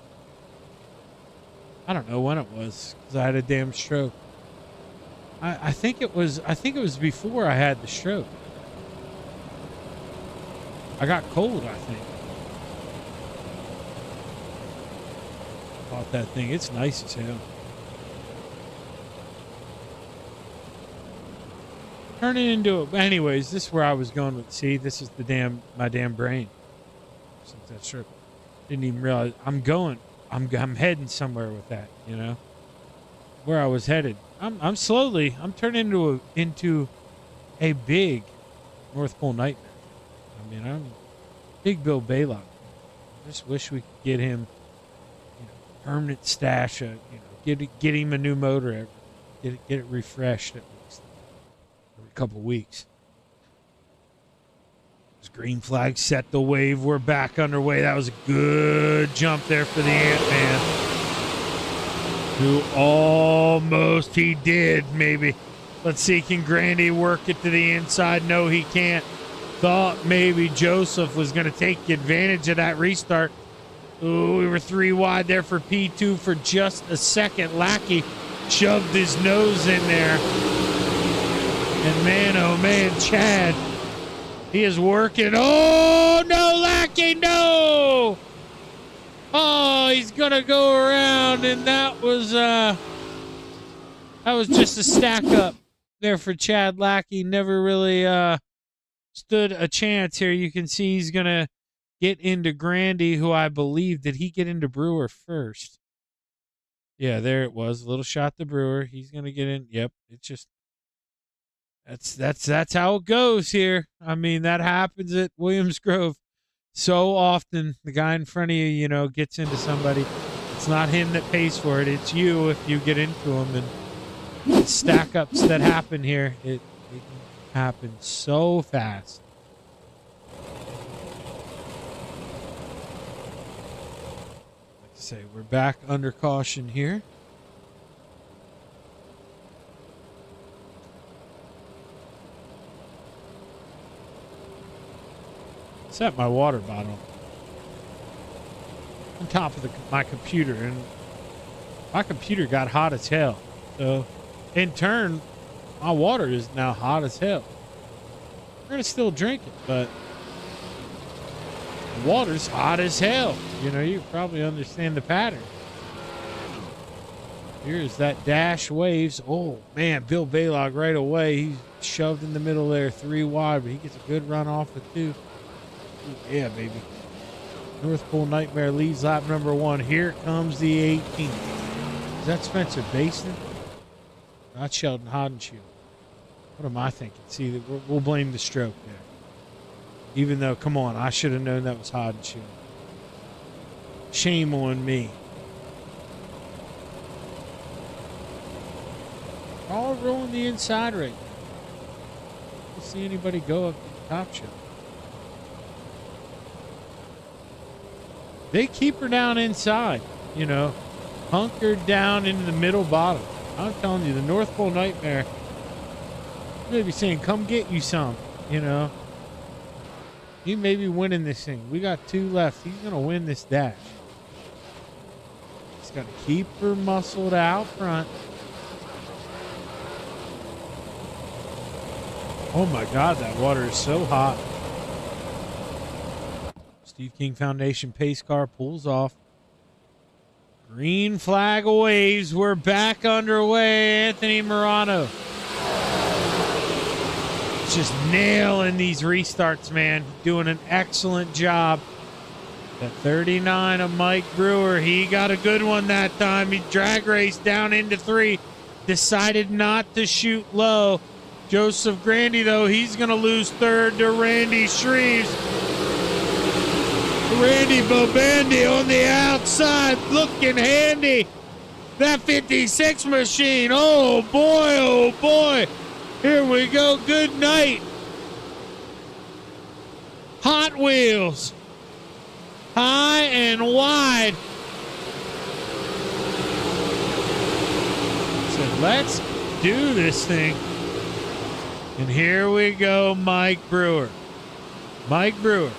I don't know when it was, because I had a damn stroke. I think it was before I had the stroke. I got cold, I think. Bought that thing. It's nice as hell. Turn it into a, anyways, this is where I was going with, see, this is my damn brain. Since that stroke. Didn't even realize I'm heading somewhere with that, you know, where I was headed. I'm turning into a big North Pole Nightmare. I mean, I'm big Bill Baylog. I just wish we could get him, you know, permanent stash, you know, get him a new motor, get it refreshed at least every couple of weeks. Green flag set the wave. We're back underway. That was a good jump there for the Ant-Man. Who almost, he did, maybe. Let's see, can Grandy work it to the inside? No, he can't. Thought maybe Joseph was going to take advantage of that restart. Ooh, we were 3 wide there for P2 for just a second. Lackey shoved his nose in there. And man, oh man, Chad, he is working. Oh, no, Lackey, no! Oh, he's going to go around, and that was just a stack up there for Chad Lackey. Never really stood a chance here. You can see he's going to get into Grandy, who I believe, did he get into Brewer first? Yeah, there it was. A little shot to Brewer. He's going to get in. Yep, it's just, that's how it goes here. I mean, that happens at Williams Grove so often. The guy in front of you, you know, gets into somebody. It's not him that pays for it. It's you if you get into him. And the stack-ups that happen here, it can happen so fast. Like I say, we're back under caution here. Set my water bottle on top of my computer, and my computer got hot as hell. So, in turn, my water is now hot as hell. We're gonna still drink it, but the water's hot as hell. You know, you probably understand the pattern. Here's that dash waves. Oh, man, Bill Balog right away. He's shoved in the middle there, 3 wide, but he gets a good run off with 2. Ooh, yeah, baby. North Pole Nightmare leads lap number 1. Here comes the 18. Is that Spencer Basin? Not Sheldon Hodenshield. What am I thinking? See, we'll blame the stroke there. Even though, come on, I should have known that was Hodenshield. Shame on me. All rolling the inside right now. Don't see anybody go up to the top shelf. They keep her down inside, you know, hunkered down into the middle bottom. I'm telling you, the North Pole Nightmare may be saying, come get you some, you know. He may be winning this thing. We got 2 left. He's going to win this dash. He's got to keep her muscled out front. Oh my God, that water is so hot. Steve King Foundation pace car pulls off. Green flag waves. We're back underway. Anthony Morano. Just nailing these restarts, man. Doing an excellent job. That 39 of Mike Brewer. He got a good one that time. He drag raced down into 3. Decided not to shoot low. Joseph Grandy, though, he's going to lose 3rd to Randy Shreves. Randy Bobandy on the outside, looking handy. That 56 machine, oh boy. Here we go, good night. Hot Wheels, high and wide. So let's do this thing. And here we go, Mike Brewer. Mike Brewer.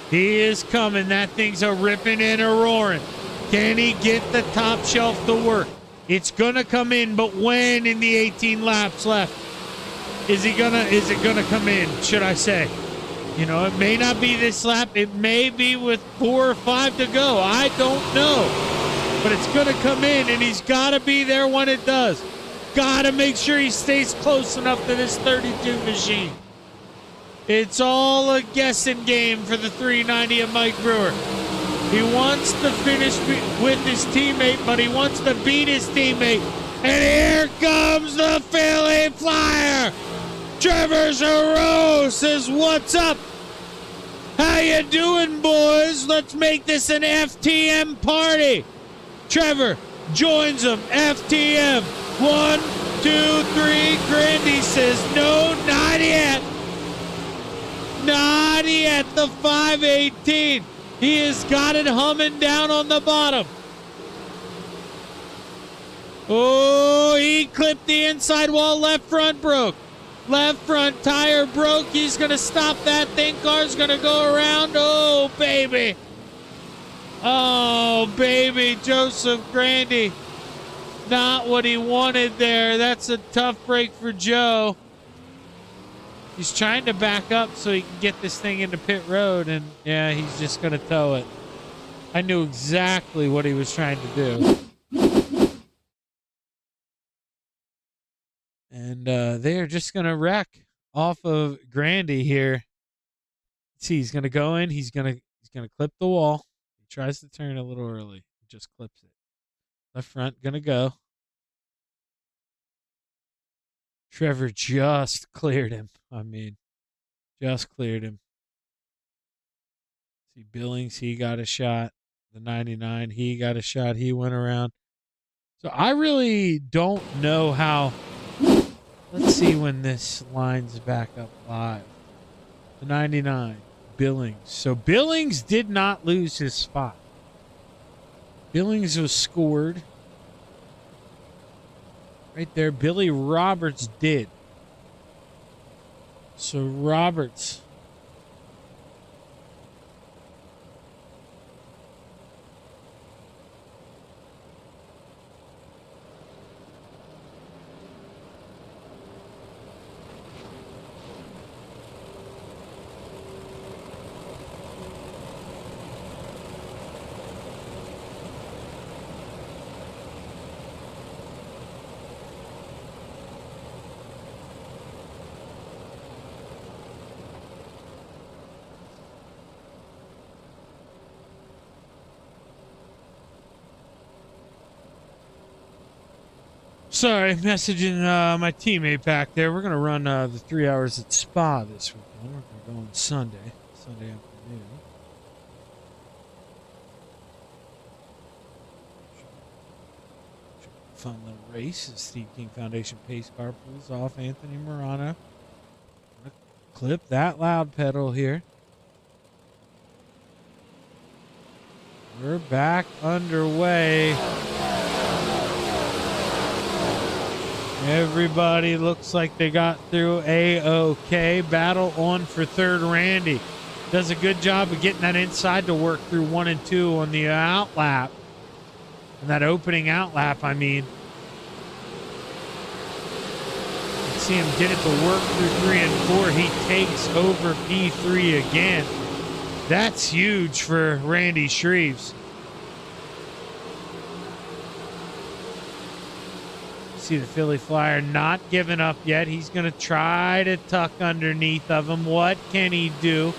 He is coming. That thing's a ripping and a roaring. Can he get the top shelf to work? It's gonna come in, but when in the 18 laps left? Is it gonna come in, should I say? You know, it may not be this lap. It may be with 4 or 5 to go. I don't know. But it's gonna come in, and he's gotta be there when it does. Gotta make sure he stays close enough to this 32 machine. It's all a guessing game for the 390 of Mike Brewer. He wants to finish with his teammate, but he wants to beat his teammate. And here comes the Philly Flyer. Trevor Giroux says, what's up? How you doing, boys? Let's make this an FTM party. Trevor joins him. FTM. 1, 2, 3. Grandy says, no, not yet. Not yet. The 518. He has got it humming down on the bottom. Oh, he clipped the inside wall. Left front broke. Left front tire broke. He's going to stop that thing. Car's going to go around. Oh, baby. Oh, baby. Joseph Grandy. Not what he wanted there. That's a tough break for Joe. He's trying to back up so he can get this thing into pit road, and yeah, he's just going to tow it. I knew exactly what he was trying to do. And they are just going to wreck off of Grandy here. See, he's going to go in. He's going to clip the wall. He tries to turn a little early. He just clips it. Left front going to go. Trevor just cleared him. I mean, just cleared him. See, Billings, he got a shot. The 99, he got a shot. He went around. So I really don't know how. Let's see when this lines back up live. The 99, Billings. So Billings did not lose his spot. Billings was scored. Right there, Billy Roberts did. So Roberts. Sorry, messaging my teammate back there. We're going to run the 3 hours at Spa this weekend. We're going to go on Sunday afternoon. Fun little race as Steve King Foundation pace car pulls off Anthony Morano. Clip that loud pedal here. We're back underway. Everybody looks like they got through A-OK. Battle on for third. Randy does a good job of getting that inside to work through 1 and 2 on the out lap. And that opening out lap, I mean. You see him get it to work through 3 and 4. He takes over P3 again. That's huge for Randy Shreves. See the Philly Flyer not giving up yet. He's going to try to tuck underneath of him. What can he do?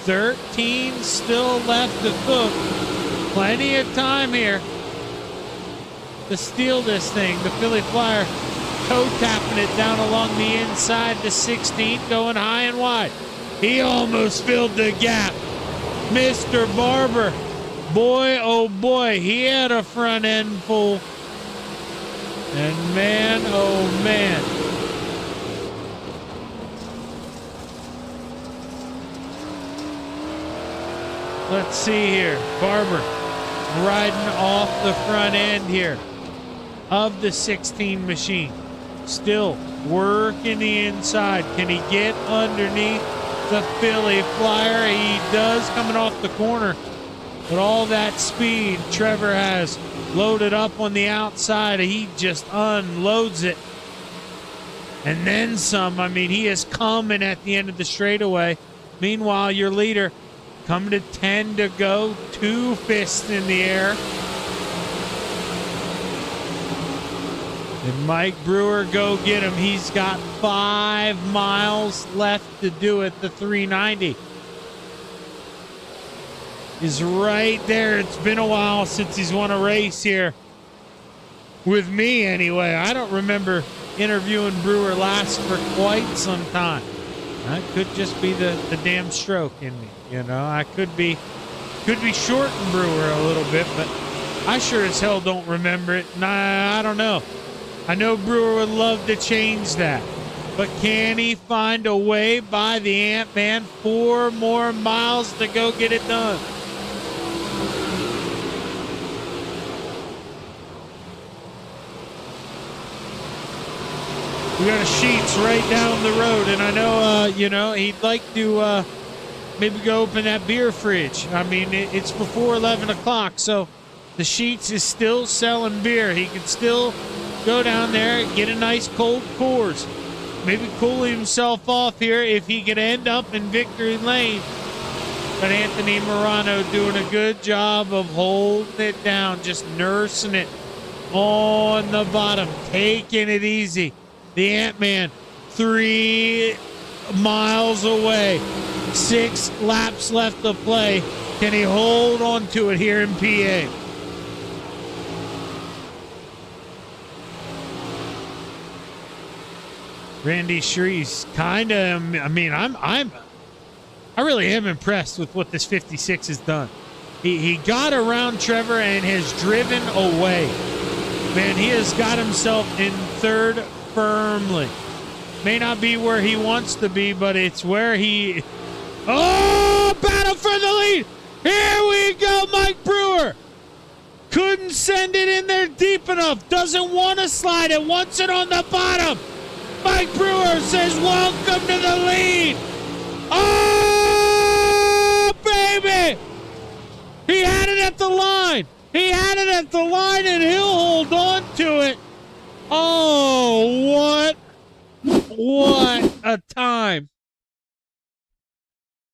13 still left to cook. Plenty of time here to steal this thing. The Philly Flyer toe tapping it down along the inside to 16, going high and wide. He almost filled the gap. Mr. Barber, boy, oh boy, he had a front end full. And man, oh man. Let's see here. Barber riding off the front end here of the 16 machine. Still working the inside. Can he get underneath the Philly Flyer? He does, coming off the corner. But all that speed Trevor has loaded up on the outside, he just unloads it. And then some. I mean, he is coming at the end of the straightaway. Meanwhile, your leader coming to 10 to go. 2 fists in the air. And Mike Brewer, go get him. He's got 5 miles left to do it. The 390 is right there. It's been a while since he's won a race here. With me, anyway. I don't remember interviewing Brewer last for quite some time. That could just be the damn stroke in me. You know, I could be shorting Brewer a little bit, but I sure as hell don't remember it. And I don't know. I know Brewer would love to change that. But can he find a way by the Ant-Man? 4 more miles to go get it done. We got a Sheets right down the road, and I know, he'd like to maybe go open that beer fridge. I mean, it's before 11 o'clock, so the Sheets is still selling beer. He could still go down there and get a nice cold Coors. Maybe cool himself off here if he could end up in victory lane. But Anthony Morano doing a good job of holding it down, just nursing it on the bottom, taking it easy. The Ant-Man, 3 miles away. 6 laps left to play. Can he hold on to it here in PA? Randy Shreves, kind of. I mean, I really am impressed with what this 56 has done. He got around Trevor and has driven away. Man, he has got himself in third firmly. May not be where he wants to be, but it's where he... Oh, battle for the lead. Here we go, Mike Brewer. Couldn't send it in there deep enough. Doesn't want to slide it. Wants it on the bottom. Mike Brewer says, welcome to the lead. Oh, baby. He had it at the line. He had it at the line, and he'll hold on to it. Oh, what a time.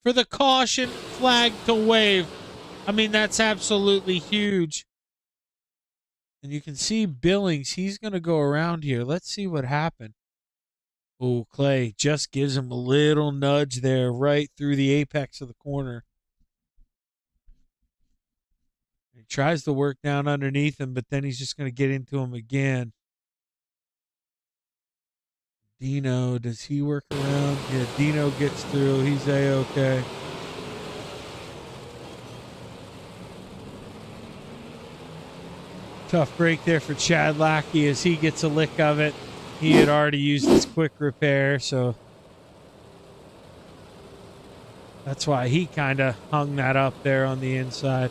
For the caution flag to wave. I mean, that's absolutely huge. And you can see Billings. He's going to go around here. Let's see what happened. Oh, Clay just gives him a little nudge there right through the apex of the corner. He tries to work down underneath him, but then he's just going to get into him again. Dino, does he work around? Yeah, Dino gets through. He's A-okay. Tough break there for Chad Lackey as he gets a lick of it. He had already used his quick repair, so that's why he kind of hung that up there on the inside.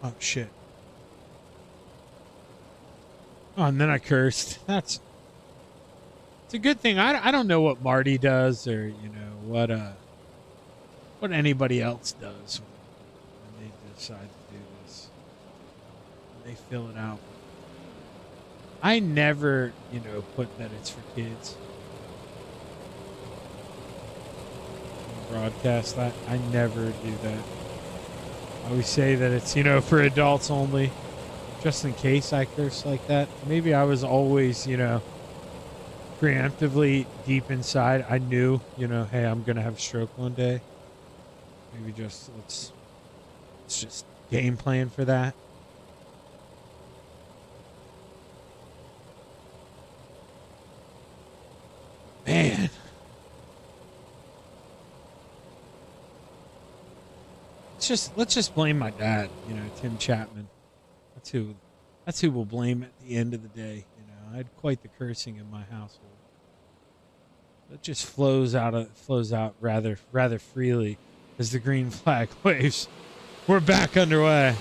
Oh, shit. Oh, and then I cursed. It's a good thing. I don't know what Marty does or, you know, what anybody else does when they decide to do this. They fill it out. I never, you know, put that it's for kids. Broadcast that. I never do that. I always say that it's, you know, for adults only, just in case I curse like that. Maybe I was always, you know, preemptively deep inside. I knew, you know, hey, I'm going to have a stroke one day. Maybe just, let's just game plan for that. Man. Let's just blame my dad, you know, Tim Chapman. That's who we'll blame at the end of the day. You know, I had quite the cursing in my household. It just flows out rather freely as the green flag waves. We're back underway.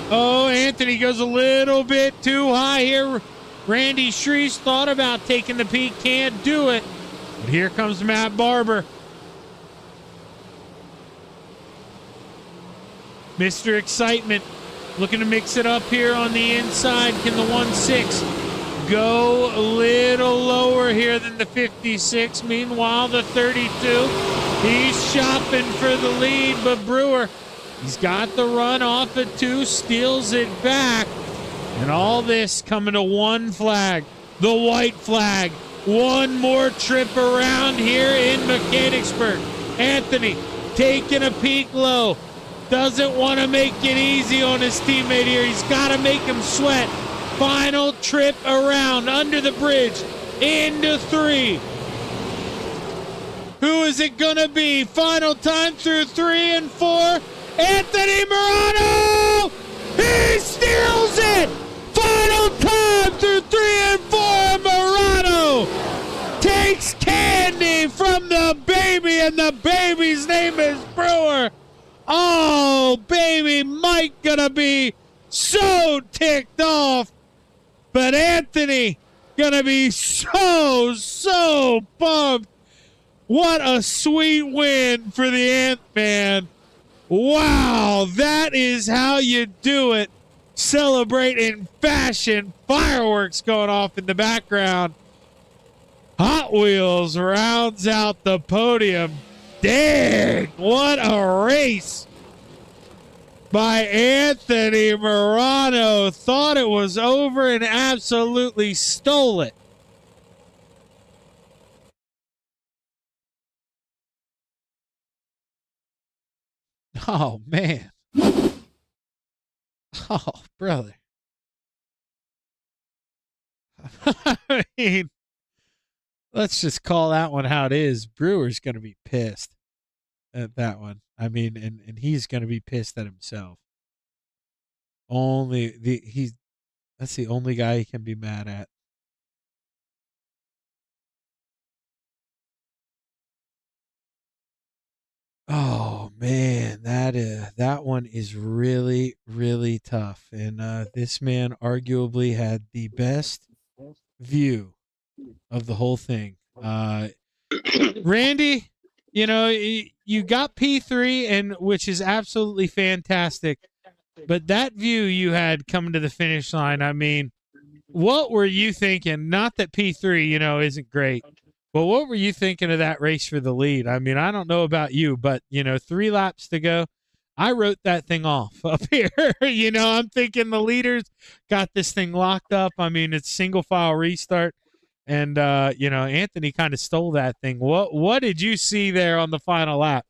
Oh, Anthony goes a little bit too high here. Randy Shreese thought about taking the peak, can't do it. But here comes Matt Barber. Mr. Excitement looking to mix it up here on the inside. Can the 1.6 go a little lower here than the 56? Meanwhile, the 32, he's shopping for the lead, but Brewer, he's got the run off at 2, steals it back. And all this coming to one flag, the white flag. One more trip around here in Mechanicsburg. Anthony taking a peek low. Doesn't want to make it easy on his teammate here. He's got to make him sweat. Final trip around under the bridge into 3. Who is it going to be? Final time through 3 and 4. Anthony Morano! He steals it! Final time through 3 and 4. Morano takes candy from the baby, and the baby's name is Brewer. Oh, baby Mike gonna be so ticked off. But Anthony gonna be so pumped. What a sweet win for the Ant-Man. Wow, that is how you do it. Celebrate in fashion. Fireworks going off in the background. Hot Wheels rounds out the podium. Dang, what a race by Anthony Morano. Thought it was over and absolutely stole it. Oh, man. Oh, brother. I mean, let's just call that one how it is. Brewer's going to be pissed at that one. I mean, and he's going to be pissed at himself. That's the only guy he can be mad at. Oh man, that one is really, really tough. And this man arguably had the best view of the whole thing. Randy, you know, you got P3, and which is absolutely fantastic. But that view you had coming to the finish line, I mean, what were you thinking? Not that P3, you know, isn't great. Well, what were you thinking of that race for the lead? I mean, I don't know about you, but 3 laps to go. I wrote that thing off up here. I'm thinking the leaders got this thing locked up. I mean, it's single file restart. And Anthony kind of stole that thing. What did you see there on the final lap?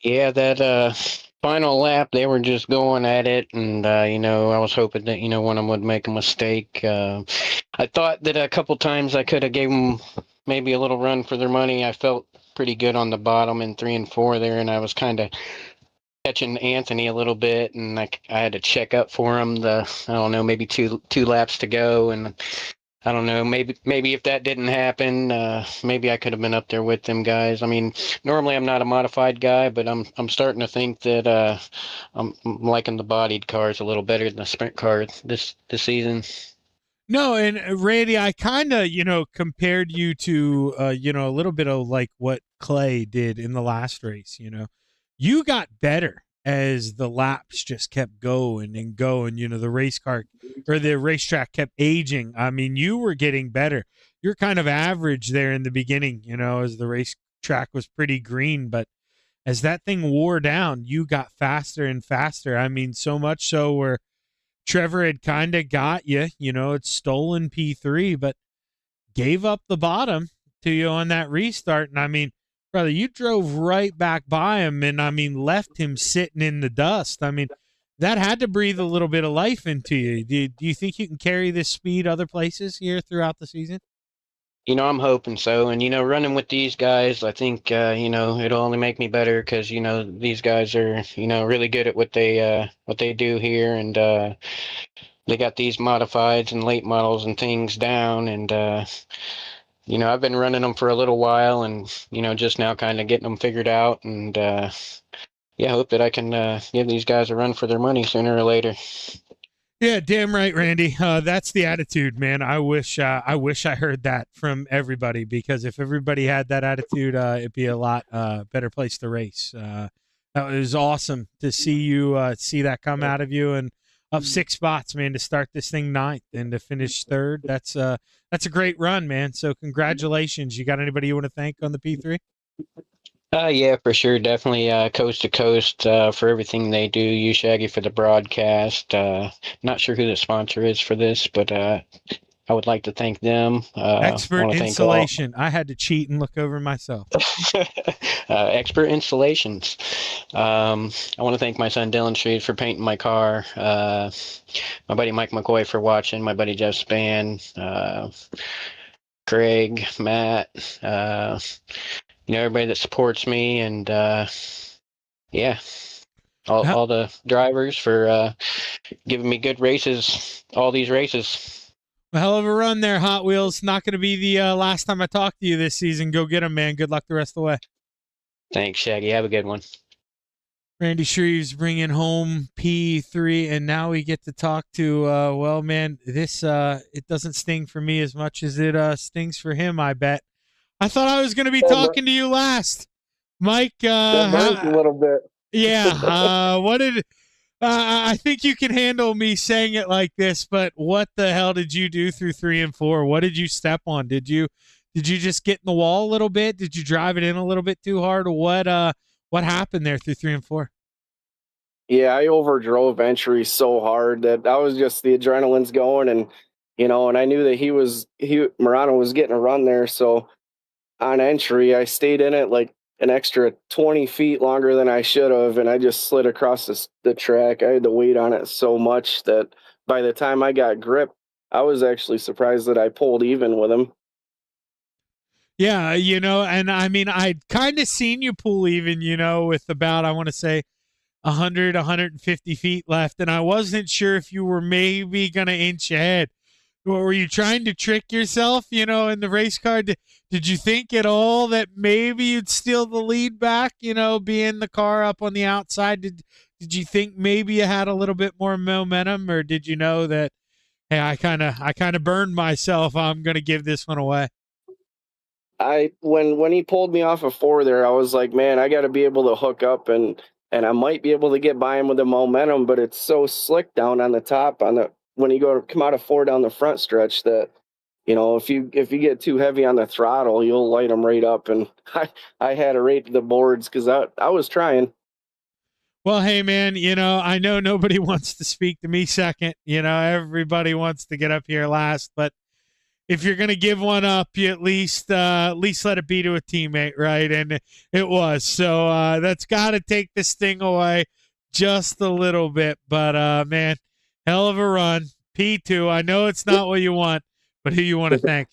Yeah, that final lap, they were just going at it, and I was hoping that one of them would make a mistake. I thought that a couple times I could have gave them maybe a little run for their money. I felt pretty good on the bottom in 3 and 4 there, and I was kind of catching Anthony a little bit, and I had to check up for him. Maybe two laps to go, and I don't know, maybe if that didn't happen, maybe I could have been up there with them guys. I mean, normally I'm not a modified guy, but I'm starting to think that I'm liking the bodied cars a little better than the sprint cars this season. No, and Randy, I kind of, compared you to, a little bit of like what Clay did in the last race. You got better as the laps just kept going and going. The race car or the racetrack kept aging. I mean, you were getting better. You're kind of average there in the beginning, as the racetrack was pretty green. But as that thing wore down, you got faster and faster. I mean, so much so where Trevor had kind of got you, it's stolen P3, but gave up the bottom to you on that restart. And I mean, brother, you drove right back by him and, I mean, left him sitting in the dust. I mean, that had to breathe a little bit of life into you. Do you think you can carry this speed other places here throughout the season? I'm hoping so. And, running with these guys, I think, it'll only make me better because, these guys are, really good at what they do here. And they got these modifieds and late models and things down. And, I've been running them for a little while and, just now kind of getting them figured out. And, I hope that I can give these guys a run for their money sooner or later. Yeah, damn right, Randy. That's the attitude, man. I wish I heard that from everybody, because if everybody had that attitude, it'd be a lot better place to race. That was awesome to see you see that come out of you, and up 6 spots, man, to start this thing 9th and to finish 3rd. That's a great run, man. So congratulations. You got anybody you want to thank on the P3? Yeah, for sure. Definitely Coast to Coast for everything they do. You, Shaggy, for the broadcast. Not sure who the sponsor is for this, but I would like to thank them. Expert Installation. I had to cheat and look over myself. Expert Installations. I want to thank my son Dylan Street for painting my car. My buddy Mike McCoy for watching. My buddy Jeff Spann. Craig, Matt. Everybody that supports me, and all the drivers for giving me good races, all these races. A hell of a run there, Hot Wheels. Not going to be the last time I talk to you this season. Go get them, man. Good luck the rest of the way. Thanks, Shaggy. Have a good one. Randy Shreves bringing home P3, and now we get to talk to, this it doesn't sting for me as much as it stings for him, I bet. I thought I was going to be talking to you last, Mike. A little bit. Yeah. I think you can handle me saying it like this, but what the hell did you do through 3 and 4? What did you step on? Did you just get in the wall a little bit? Did you drive it in a little bit too hard? Or what happened there through 3 and 4? Yeah, I overdrove entry so hard that was just the adrenaline's going, and and I knew that Morano was getting a run there, so on entry, I stayed in it like an extra 20 feet longer than I should have, and I just slid across the track. I had to wait on it so much that by the time I got grip, I was actually surprised that I pulled even with him. Yeah, and I mean, I'd kind of seen you pull even, with about, I want to say, 100, 150 feet left, and I wasn't sure if you were maybe going to inch ahead. Were you trying to trick yourself, in the race car? Did you think at all that maybe you'd steal the lead back, being the car up on the outside? Did you think maybe you had a little bit more momentum, or did you know that, hey, I kind of burned myself, I'm going to give this one away? When he pulled me off of 4 there, I was like, man, I got to be able to hook up, and I might be able to get by him with the momentum, but it's so slick down on the top when you come out of 4 down the front stretch that, if you get too heavy on the throttle, you'll light them right up. And I had to rate the boards because I was trying. Well, hey, man, I know nobody wants to speak to me second. Everybody wants to get up here last. But if you're going to give one up, you at least let it be to a teammate, right? And it was. So that's got to take this thing away just a little bit. But, man, hell of a run. P2, I know it's not what you want, but who you want to thank?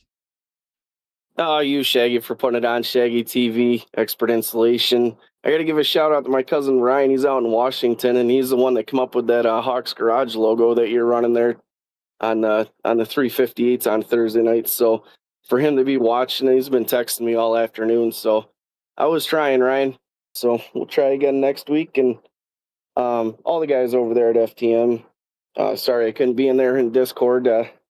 Oh, you, Shaggy, for putting it on Shaggy TV, Expert Installation. I got to give a shout out to my cousin Ryan. He's out in Washington, and he's the one that come up with that Hawks Garage logo that you're running there on the 358s on Thursday nights. So for him to be watching, he's been texting me all afternoon. So I was trying, Ryan. So we'll try again next week. And all the guys over there at FTM, sorry I couldn't be in there in Discord.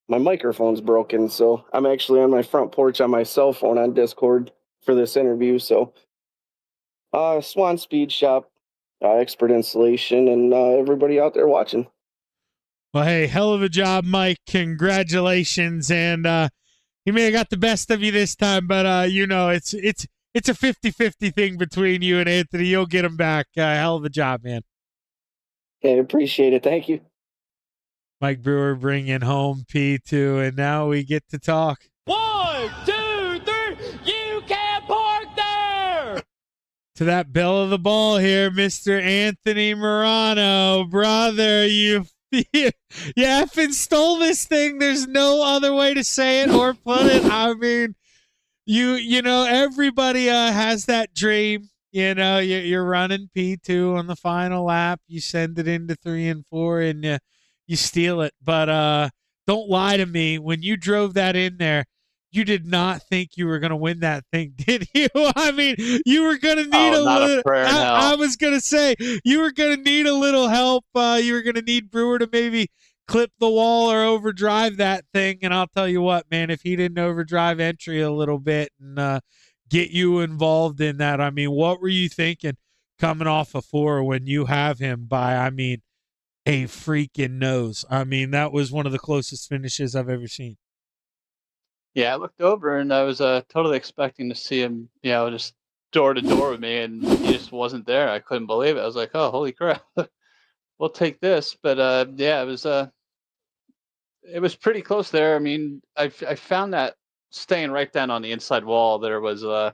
My microphone's broken, so I'm actually on my front porch on my cell phone on Discord for this interview. So Swan Speed Shop, Expert Installation, and everybody out there watching. Well, hey, hell of a job, Mike. Congratulations. And he may have got the best of you this time, but it's a 50-50 thing between you and Anthony. You'll get him back. Hell of a job, man. Okay, appreciate it. Thank you. Mike Brewer bringing home P2, and now we get to talk. 1, 2, 3, you can't park there! To that bell of the ball here, Mr. Anthony Morano. Brother, you effing stole this thing. There's no other way to say it or put it. I mean, everybody has that dream. You're running P2 on the final lap. You send it into 3 and 4, and you steal it. But don't lie to me. When you drove that in there, you did not think you were going to win that thing, did you? I mean, you were going to need a little. I was going to say you were going to need a little help. You were going to need Brewer to maybe clip the wall or overdrive that thing. And I'll tell you what, man, if he didn't overdrive entry a little bit and get you involved in that, I mean, what were you thinking coming off of 4 when you have him by, I mean, a freaking nose? I mean, that was one of the closest finishes I've ever seen. Yeah, I looked over and I was totally expecting to see him, just door to door with me, and he just wasn't there. I couldn't believe it. I was like, "Oh, holy crap! We'll take this." But yeah, it was pretty close there. I mean, I found that staying right down on the inside wall, there was a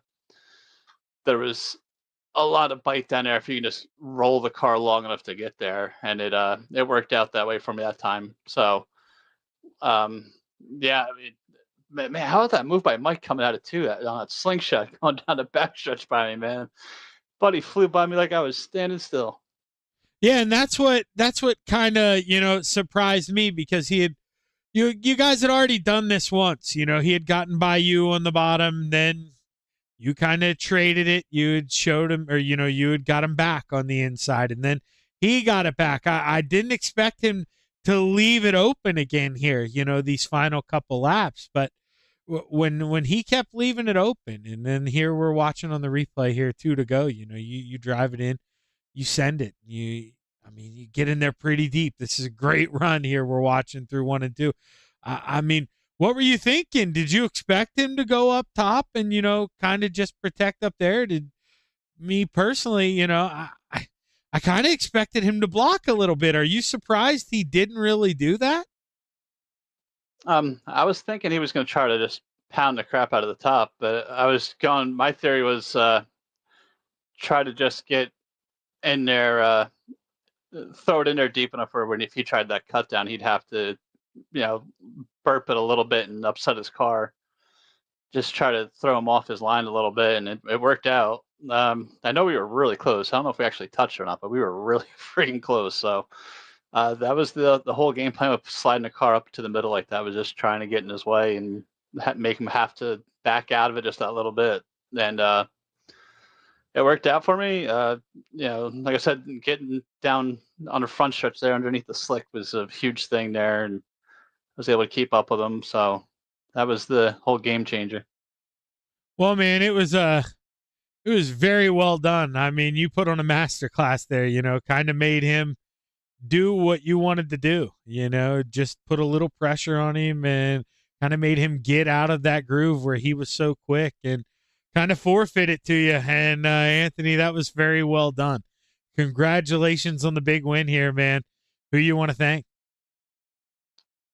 lot of bite down there if you can just roll the car long enough to get there, and it worked out that way for me that time. So, yeah, I mean, man, how about that move by Mike coming out of 2 on that slingshot going down the backstretch by me, man? Buddy flew by me like I was standing still. Yeah, and that's what kind of surprised me, because you guys had already done this once. He had gotten by you on the bottom, then you kind of traded it. You had showed him, or you had got him back on the inside, and then he got it back. I didn't expect him to leave it open again here, these final couple laps, but when he kept leaving it open, and then here we're watching on the replay here, 2 to go, you drive it in, you send it, you get in there pretty deep. This is a great run here we're watching through 1 and 2. I mean, what were you thinking? Did you expect him to go up top and kind of just protect up there? Did me personally, I kind of expected him to block a little bit. Are you surprised he didn't really do that? I was thinking he was going to try to just pound the crap out of the top, but my theory was try to just get in there, throw it in there deep enough where if he tried that cut down, he'd have to, burp it a little bit and upset his car. Just try to throw him off his line a little bit, and it worked out. I know we were really close. I don't know if we actually touched or not, but we were really freaking close. So that was the whole game plan of sliding the car up to the middle like that, was just trying to get in his way and make him have to back out of it just that little bit. And it worked out for me. Like I said, getting down on the front stretch there underneath the slick was a huge thing there, and I was able to keep up with him. So that was the whole game changer. Well, man, it was very well done. I mean, you put on a master class there, kind of made him do what you wanted to do, just put a little pressure on him and kind of made him get out of that groove where he was so quick and kind of forfeit it to you. And Anthony, that was very well done. Congratulations on the big win here, man. Who you want to thank?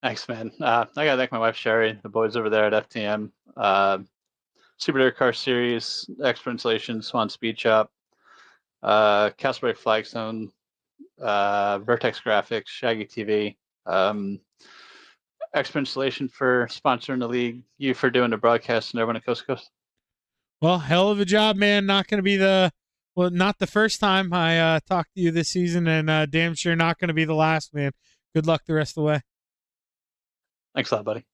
Thanks, man. I gotta thank my wife Sherry, the boys over there at FTM, Super Dare Car Series, Expert Installation, Swan Speed Shop, Castleberry Flagstone, Vertex Graphics, Shaggy TV, Expert Installation for sponsoring the league, you for doing the broadcast and everyone at Coast to Coast. Well, hell of a job, man. Not going to be not the first time I talked to you this season, and damn sure not going to be the last, man. Good luck the rest of the way. Thanks a lot, buddy.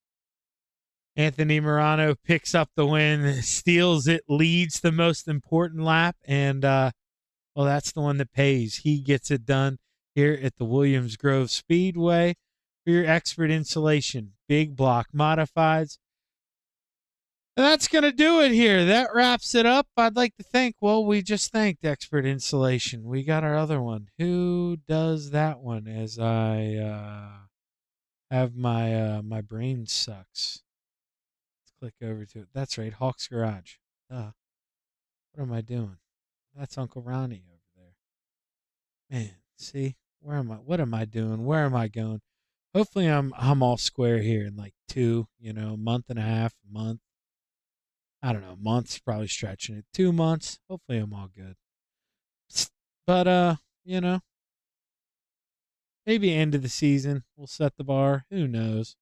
Anthony Morano picks up the win, steals it, leads the most important lap, and well, that's the one that pays. He gets it done here at the Williams Grove Speedway for your Expert Installation, big block modifieds. And that's going to do it here. That wraps it up. I'd like to thank, we just thanked Expert Installation. We got our other one. Who does that one as I have my brain sucks. Let's click over to it. That's right, Hawks Garage. What am I doing? That's Uncle Ronnie over there. Man, see? Where am I? What am I doing? Where am I going? Hopefully I'm all square here in like a month and a half, a month. I don't know, month's probably stretching it. 2 months. Hopefully I'm all good. But maybe end of the season we'll set the bar. Who knows?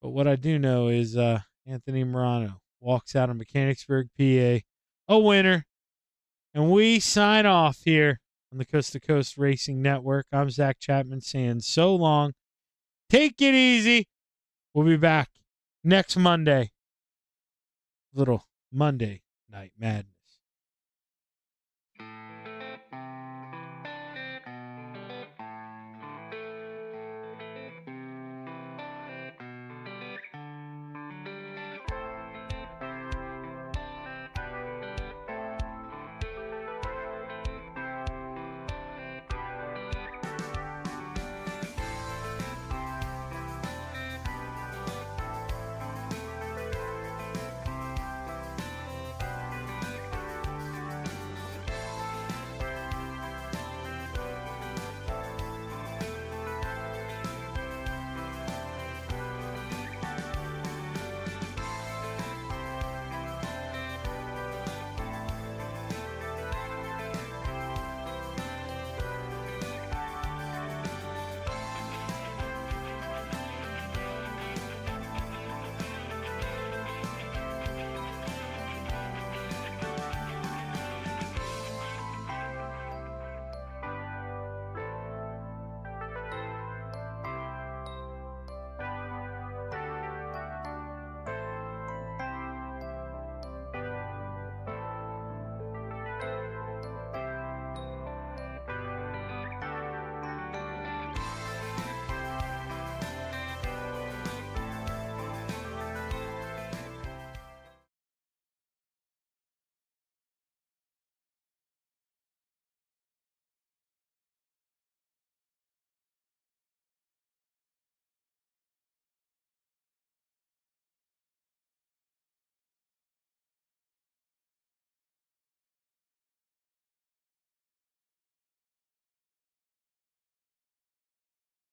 But what I do know is Anthony Morano walks out of Mechanicsburg, PA, a winner. And we sign off here on the Coast to Coast Racing Network. I'm Zach Chapman saying so long. Take it easy. We'll be back next Monday. Little Monday Night Madness.